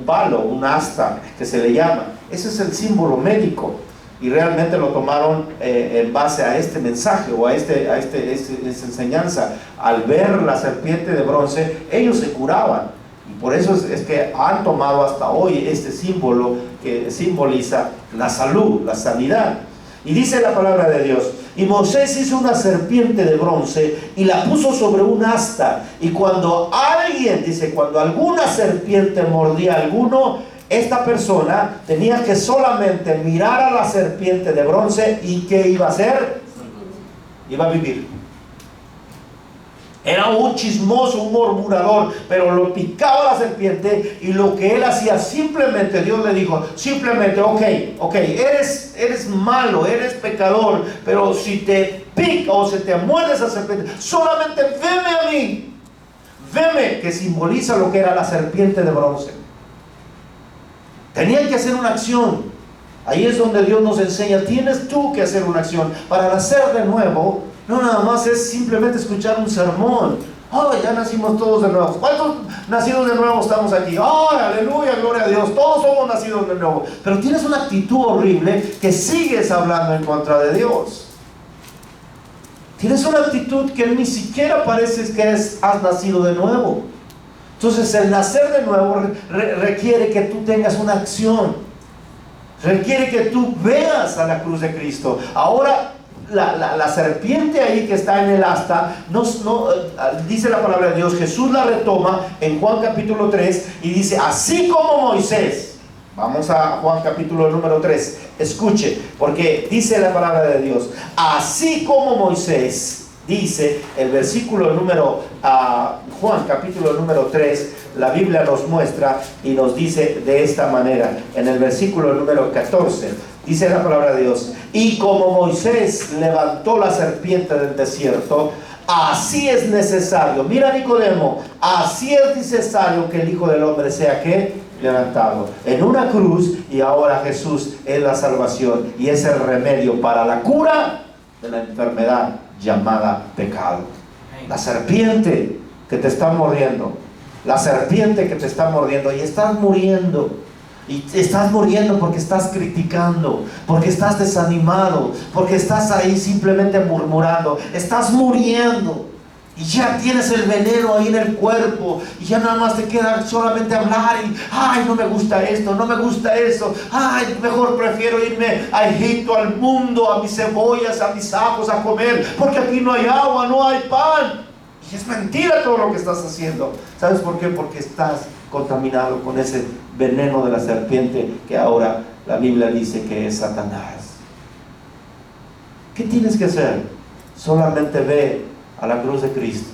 palo, un asta que se le llama. Ese es el símbolo médico, y realmente lo tomaron en base a este mensaje o a esta enseñanza. Al ver la serpiente de bronce, ellos se curaban, y por eso es que han tomado hasta hoy este símbolo que simboliza la salud, la sanidad. Y dice la palabra de Dios: y Moisés hizo una serpiente de bronce y la puso sobre un asta, y cuando alguna serpiente mordía a alguno, esta persona tenía que solamente mirar a la serpiente de bronce, y ¿qué iba a hacer? iba a vivir. Era un chismoso, un murmurador, pero lo picaba la serpiente y lo que él hacía, simplemente Dios le dijo, simplemente, ok, eres malo, eres pecador, pero si te pica o se te muerde esa serpiente, solamente veme a mí. Veme, que simboliza lo que era la serpiente de bronce. Tenían que hacer una acción. Ahí es donde Dios nos enseña, tienes tú que hacer una acción. Para nacer de nuevo, no nada más es simplemente escuchar un sermón. Oh, ya nacimos todos de nuevo. ¿Cuántos nacidos de nuevo estamos aquí? Oh, aleluya, gloria a Dios. Todos somos nacidos de nuevo. Pero tienes una actitud horrible que sigues hablando en contra de Dios. Tienes una actitud que ni siquiera parece que has nacido de nuevo. Entonces el nacer de nuevo requiere que tú tengas una acción. Requiere que tú veas a la cruz de Cristo. Ahora la serpiente ahí que está en el asta, dice la palabra de Dios, Jesús la retoma en Juan capítulo 3 y dice, así como Moisés. Vamos a Juan capítulo número 3. Escuche, porque dice la palabra de Dios, así como Moisés, dice el versículo número, Juan capítulo número 3, la Biblia nos muestra y nos dice de esta manera, en el versículo número 14, dice la palabra de Dios, y como Moisés levantó la serpiente del desierto, así es necesario, mira Nicodemo, así es necesario que el Hijo del Hombre sea ¿qué? Levantado en una cruz, y ahora Jesús es la salvación y es el remedio para la cura de la enfermedad llamada pecado. La serpiente que te está mordiendo, la serpiente que te está mordiendo, y estás muriendo. Y estás muriendo porque estás criticando, porque estás desanimado, porque estás ahí simplemente murmurando. Estás muriendo y ya tienes el veneno ahí en el cuerpo, y ya nada más te queda solamente hablar y, ay, no me gusta esto, no me gusta eso, ay, mejor prefiero irme a Egipto, al mundo, a mis cebollas, a mis ajos a comer, porque aquí no hay agua, no hay pan. Y es mentira todo lo que estás haciendo. ¿Sabes por qué? Porque estás contaminado con ese veneno de la serpiente que ahora la Biblia dice que es Satanás. ¿Qué tienes que hacer? Solamente ve a la cruz de Cristo,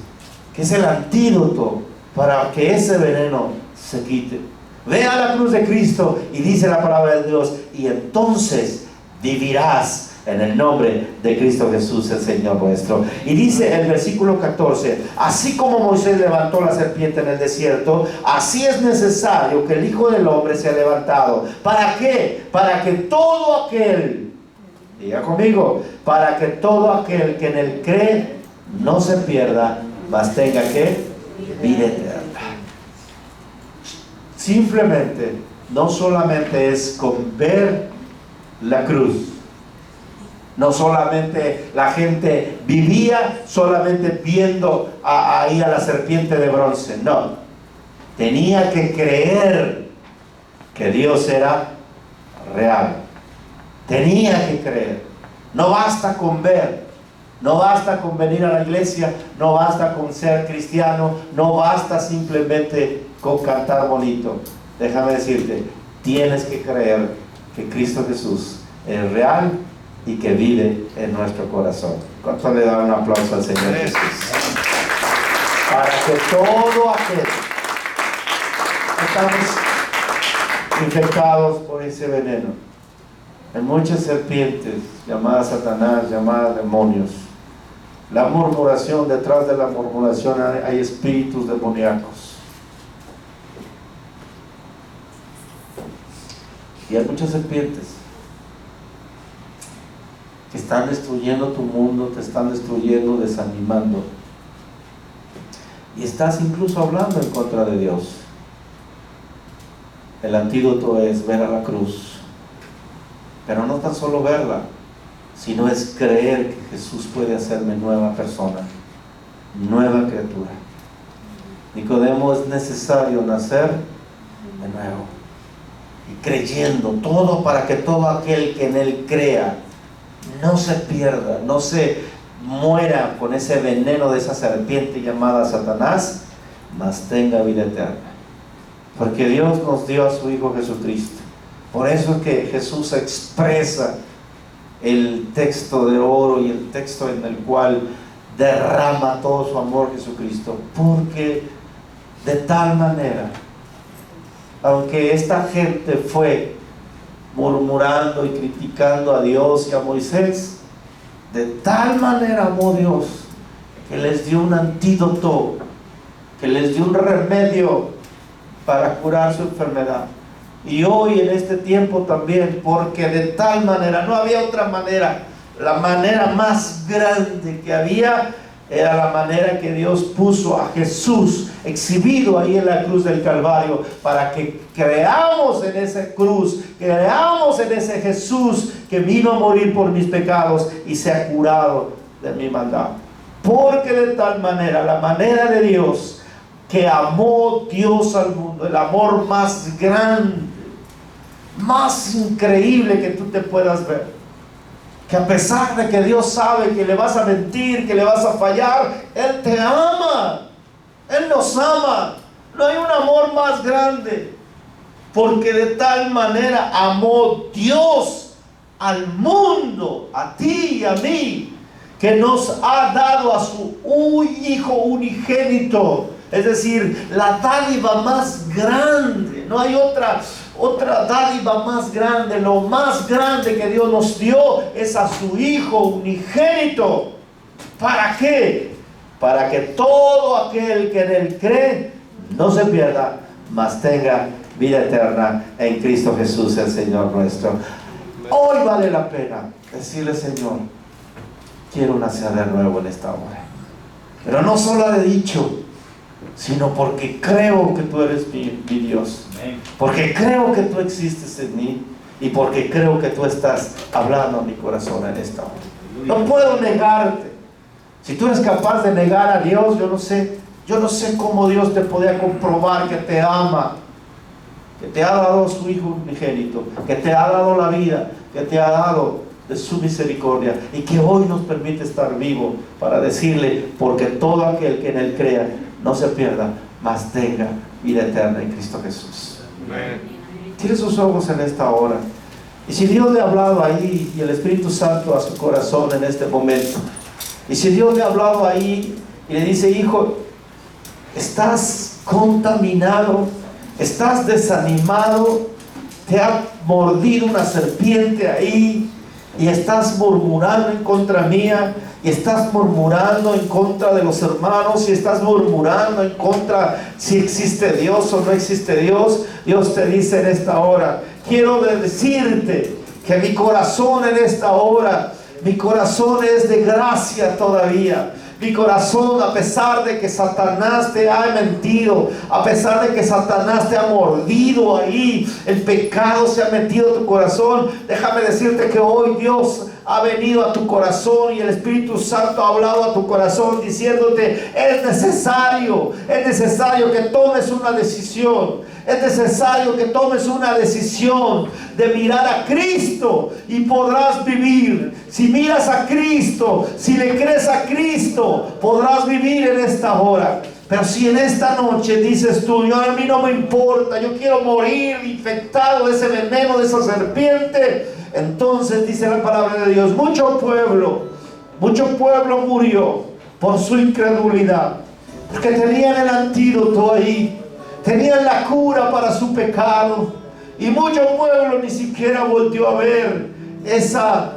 que es el antídoto para que ese veneno se quite. Ve a la cruz de Cristo y dice la palabra de Dios, y entonces vivirás en el nombre de Cristo Jesús, el Señor nuestro. Y dice el versículo 14, así como Moisés levantó la serpiente en el desierto, así es necesario que el Hijo del Hombre sea levantado. ¿Para qué? Para que todo aquel, diga conmigo, para que todo aquel que en él cree no se pierda, mas tenga que vida eterna. Simplemente, no solamente es con ver la cruz. No solamente la gente vivía solamente viendo ahí a la serpiente de bronce, no. Tenía que creer que Dios era real. Tenía que creer. No basta con ver, no basta con venir a la iglesia, no basta con ser cristiano, no basta simplemente con cantar bonito. Déjame decirte, tienes que creer que Cristo Jesús es real y que vive en nuestro corazón. ¿Cuánto le dan un aplauso al Señor Jesús? Para que todo aquel que estamos infectados por ese veneno, hay muchas serpientes llamadas Satanás, llamadas demonios. La murmuración, detrás de la murmuración hay espíritus demoníacos. Y hay muchas serpientes que están destruyendo tu mundo, te están destruyendo, desanimando. Y estás incluso hablando en contra de Dios. El antídoto es ver a la cruz. Pero no tan solo verla, sino es creer que Jesús puede hacerme nueva persona, nueva criatura. Nicodemo, es necesario nacer de nuevo. Y creyendo todo para que todo aquel que en él crea no se pierda, no se muera con ese veneno de esa serpiente llamada Satanás, mas tenga vida eterna. Porque Dios nos dio a su Hijo Jesucristo. Por eso es que Jesús expresa el texto de oro y el texto en el cual derrama todo su amor Jesucristo, porque de tal manera, aunque esta gente fue murmurando y criticando a Dios y a Moisés, de tal manera amó Dios que les dio un antídoto, que les dio un remedio para curar su enfermedad. Y hoy en este tiempo también, porque de tal manera, no había otra manera, la manera más grande que había era la manera que Dios puso a Jesús exhibido ahí en la cruz del Calvario, para que creamos en esa cruz, creamos en ese Jesús que vino a morir por mis pecados y se ha curado de mi maldad. Porque de tal manera, la manera de Dios, que amó Dios al mundo, el amor más grande, más increíble que tú te puedas ver, que a pesar de que Dios sabe que le vas a mentir, que le vas a fallar, Él te ama, Él nos ama. No hay un amor más grande, porque de tal manera amó Dios al mundo, a ti y a mí, que nos ha dado a su Hijo unigénito, es decir, la dádiva más grande. No hay otra dádiva más grande. Lo más grande que Dios nos dio es a su Hijo unigénito. ¿Para qué? Para que todo aquel que en Él cree no se pierda, mas tenga vida eterna en Cristo Jesús, el Señor nuestro. Hoy vale la pena decirle: Señor, quiero nacer de nuevo en esta hora. Pero no solo he dicho, sino porque creo que tú eres mi Dios, porque creo que tú existes en mí, y porque creo que tú estás hablando a mi corazón en esta hora. No puedo negarte. Si tú eres capaz de negar a Dios, yo no sé cómo Dios te podía comprobar que te ama, que te ha dado su Hijo unigénito, que te ha dado la vida, que te ha dado de su misericordia, y que hoy nos permite estar vivo para decirle: porque todo aquel que en Él crea no se pierda, mas tenga vida eterna en Cristo Jesús. Cierre sus ojos en esta hora. Y si Dios le ha hablado ahí, y el Espíritu Santo a su corazón en este momento, y si Dios le ha hablado ahí y le dice: hijo, estás contaminado, estás desanimado, te ha mordido una serpiente ahí, y estás murmurando en contra mía, y estás murmurando en contra de los hermanos, y estás murmurando en contra si existe Dios o no existe Dios, Dios te dice en esta hora: quiero decirte que mi corazón en esta hora, mi corazón es de gracia todavía. Mi corazón, a pesar de que Satanás te ha mentido, a pesar de que Satanás te ha mordido ahí, el pecado se ha metido en tu corazón, déjame decirte que hoy Dios ha venido a tu corazón, y el Espíritu Santo ha hablado a tu corazón diciéndote: es necesario que tomes una decisión. Es necesario que tomes una decisión de mirar a Cristo, y podrás vivir. Si miras a Cristo, si le crees a Cristo, podrás vivir en esta hora. Pero si en esta noche dices tú: a mí no me importa, yo quiero morir infectado de ese veneno, de esa serpiente, entonces dice la palabra de Dios: mucho pueblo murió por su incredulidad, porque tenían el antídoto ahí, tenían la cura para su pecado, y mucho pueblo ni siquiera volteó a ver esa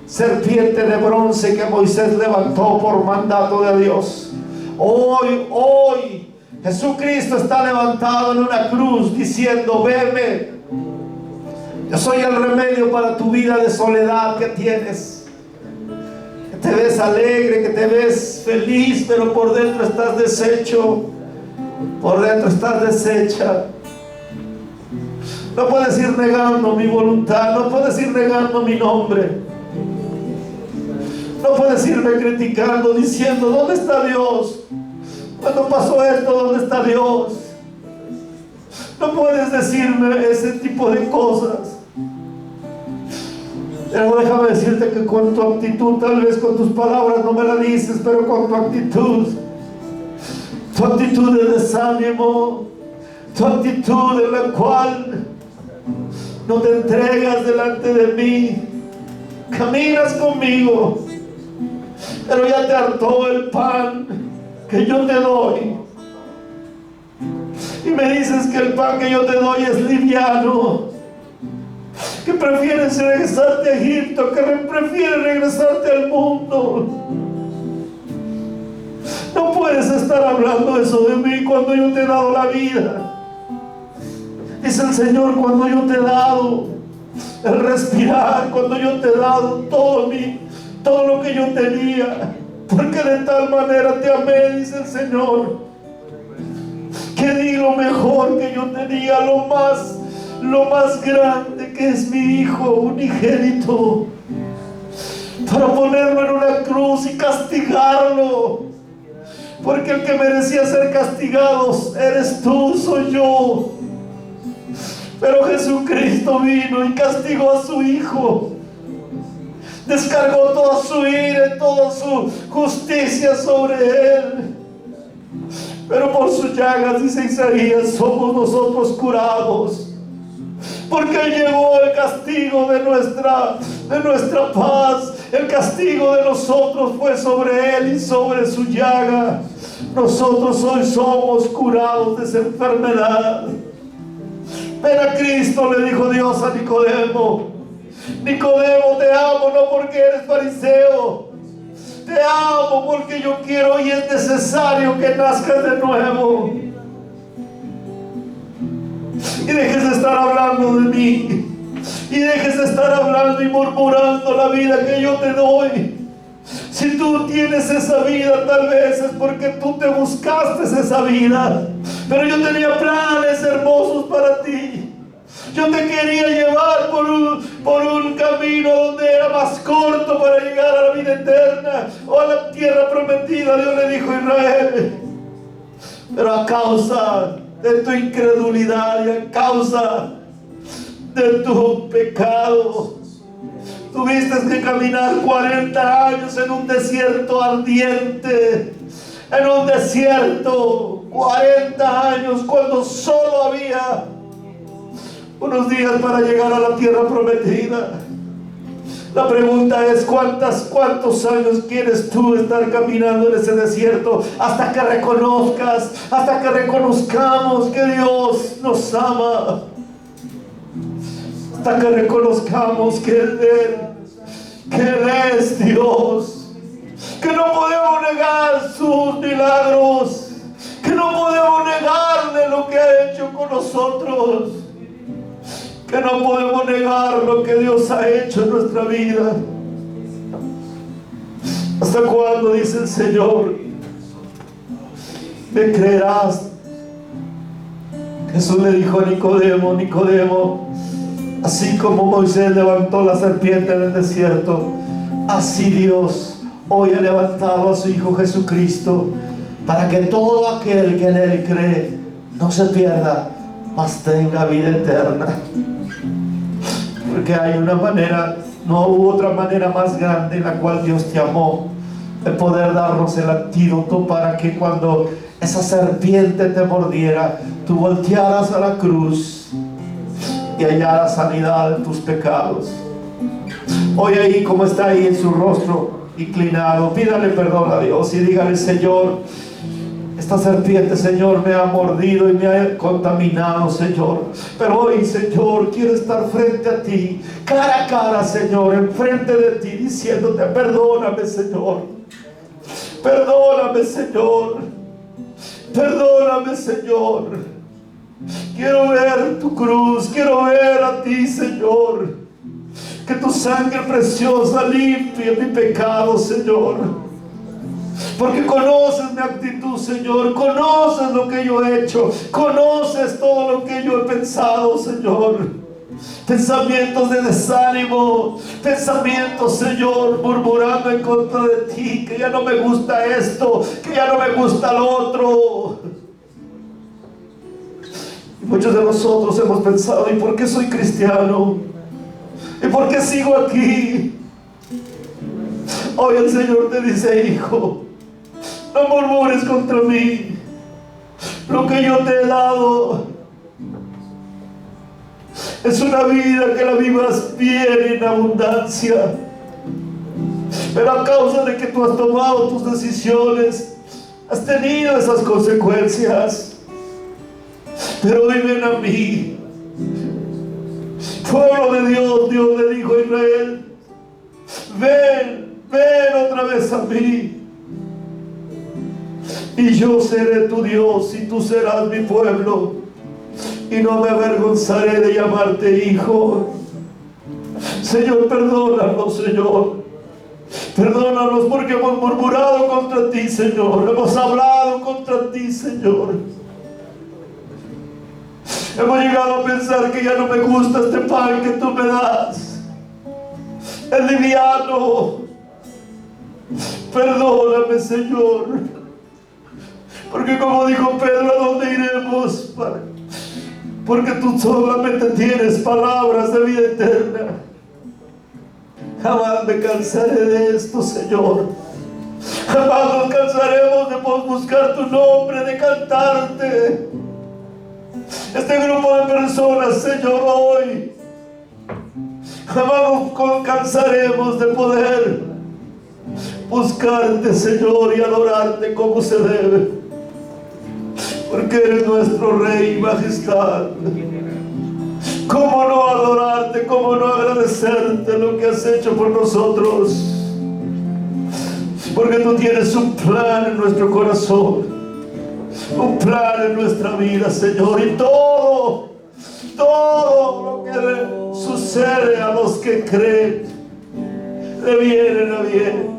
serpiente de bronce que Moisés levantó por mandato de Dios. Hoy Jesucristo está levantado en una cruz diciendo: veme, yo soy el remedio para tu vida de soledad que tienes, que te ves alegre, que te ves feliz, pero por dentro estás deshecho, por dentro estás deshecha. No puedes ir negando mi voluntad, no puedes ir negando mi nombre, no puedes irme criticando diciendo: ¿dónde está Dios? Cuando pasó esto, ¿dónde está Dios? No puedes decirme ese tipo de cosas. Pero déjame decirte que con tu actitud, tal vez con tus palabras no me la dices, pero con tu actitud de desánimo, tu actitud en la cual no te entregas delante de mí, caminas conmigo, pero ya te hartó el pan que yo te doy. Y me dices que el pan que yo te doy es liviano, que prefieres regresarte a Egipto, que prefieres regresarte al mundo. No puedes estar hablando eso de mí cuando yo te he dado la vida. Dice el Señor, cuando yo te he dado el respirar, cuando yo te he dado todo lo que yo tenía, porque de tal manera te amé, dice el Señor, que di lo mejor que yo tenía, lo más grande, que es mi Hijo unigénito, para ponerlo en una cruz y castigarlo, porque el que merecía ser castigado eres tú, soy yo. Pero Jesucristo vino y castigó a su Hijo, descargó toda su ira y toda su justicia sobre él. Pero por sus llagas, dice Isaías, somos nosotros curados, porque Él llevó el castigo de nuestra paz. El castigo de nosotros fue sobre Él y sobre su llaga. Nosotros hoy somos curados de esa enfermedad. Ven a Cristo, le dijo Dios a Nicodemo. Nicodemo, te amo no porque eres fariseo, te amo porque yo quiero y es necesario que nazcas de nuevo. Y dejes de estar hablando de mí, y dejes de estar hablando y murmurando la vida que yo te doy. Si tú tienes esa vida, tal vez es porque tú te buscaste esa vida, pero yo tenía planes hermosos para ti. Yo te quería llevar por un camino donde era más corto para llegar a la vida eterna o a la tierra prometida. Dios le dijo a Israel, pero a causa de tu incredulidad y a causa de tu pecado, tuviste que caminar 40 años en un desierto ardiente, en un desierto, 40 años, cuando solo había unos días para llegar a la tierra prometida. La pregunta es, ¿cuántos años quieres tú estar caminando en ese desierto hasta que reconozcamos que Dios nos ama? Hasta que reconozcamos que Él es Dios, que no podemos negar sus milagros, que no podemos negarle lo que ha hecho con nosotros, que no podemos negar lo que Dios ha hecho en nuestra vida. ¿Hasta cuándo, dice el Señor, me creerás? Jesús le dijo a Nicodemo, Nicodemo, así como Moisés levantó la serpiente en el desierto, así Dios hoy ha levantado a su Hijo Jesucristo, para que todo aquel que en Él cree no se pierda, mas tenga vida eterna. Porque hay una manera, no hubo otra manera más grande en la cual Dios te amó, de poder darnos el antídoto para que cuando esa serpiente te mordiera, tú voltearas a la cruz y hallaras sanidad en tus pecados. Hoy ahí, como está ahí en su rostro inclinado, pídale perdón a Dios y dígale, Señor, esta serpiente, Señor, me ha mordido y me ha contaminado, Señor. Pero hoy, Señor, quiero estar frente a ti, cara a cara, Señor, enfrente de ti, diciéndote, perdóname, Señor. Perdóname, Señor. Perdóname, Señor. Quiero ver tu cruz, quiero ver a ti, Señor. Que tu sangre preciosa limpie mi pecado, Señor. Porque conoces mi actitud, Señor. Conoces lo que yo he hecho. Conoces todo lo que yo he pensado, Señor. Pensamientos de desánimo. Pensamientos, Señor, murmurando en contra de ti. Que ya no me gusta esto. Que ya no me gusta lo otro. Y muchos de nosotros hemos pensado, ¿y por qué soy cristiano? ¿Y por qué sigo aquí? Hoy el Señor te dice, hijo, no murmures contra mí. Lo que yo te he dado es una vida que la vivas bien en abundancia. Pero a causa de que tú has tomado tus decisiones, has tenido esas consecuencias. Pero hoy ven a mí, pueblo de Dios. Dios le dijo a Israel: ven otra vez a mí, y yo seré tu Dios y tú serás mi pueblo, y no me avergonzaré de llamarte hijo. Señor, perdónanos, Señor. Perdónanos porque hemos murmurado contra ti, Señor. Hemos hablado contra ti, Señor. Hemos llegado a pensar que ya no me gusta este pan que tú me das. Es liviano. Perdóname, Señor. Porque como dijo Pedro, ¿a dónde iremos? Porque tú solamente tienes palabras de vida eterna. Jamás me cansaré de esto, Señor. Jamás nos cansaremos de buscar tu nombre, de cantarte. Este grupo de personas, Señor, hoy jamás nos cansaremos de poder buscarte, Señor, y adorarte como se debe, porque eres nuestro Rey y Majestad. ¿Cómo no adorarte? ¿Cómo no agradecerte lo que has hecho por nosotros? Porque tú tienes un plan en nuestro corazón, un plan en nuestra vida, Señor, y todo lo que le sucede a los que creen le vienen a bien.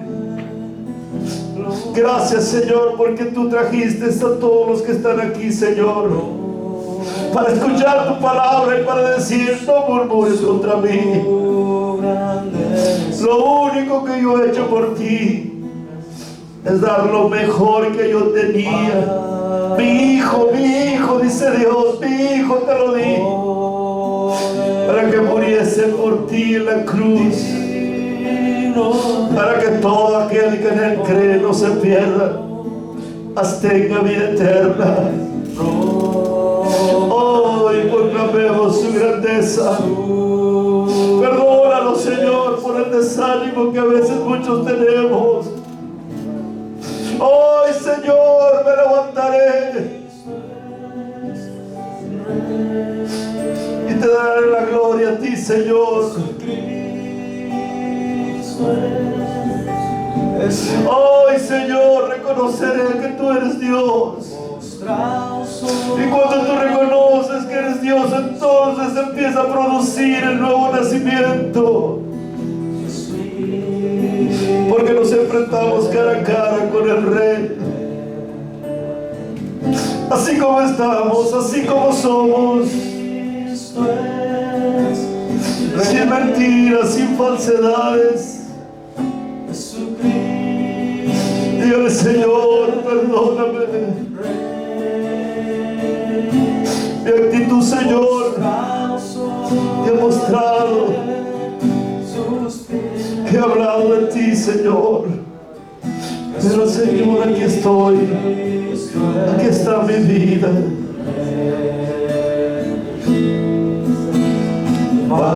Gracias, Señor, porque tú trajiste a todos los que están aquí, Señor, para escuchar tu palabra y para decir: no murmures contra mí. Lo único que yo he hecho por ti es dar lo mejor que yo tenía. Mi hijo, dice Dios, mi hijo te lo di, para que muriese por ti en la cruz, para que todo aquel que en él cree no se pierda, mas tenga vida eterna. Hoy proclamemos su grandeza. Perdónanos, Señor, por el desánimo que a veces muchos tenemos. Hoy, Señor, me levantaré y te daré la gloria a ti, Señor. Hoy, Señor, reconoceré que tú eres Dios. Y cuando tú reconoces que eres Dios, entonces empieza a producir el nuevo nacimiento. Porque nos enfrentamos cara a cara con el Rey. Así como estamos, así como somos, sin mentiras, sin falsedades. Dígale: Señor, perdóname. Mi actitud, Señor, te he mostrado que he hablado de ti, Señor. Pero, Señor, aquí estoy. Aquí está mi vida.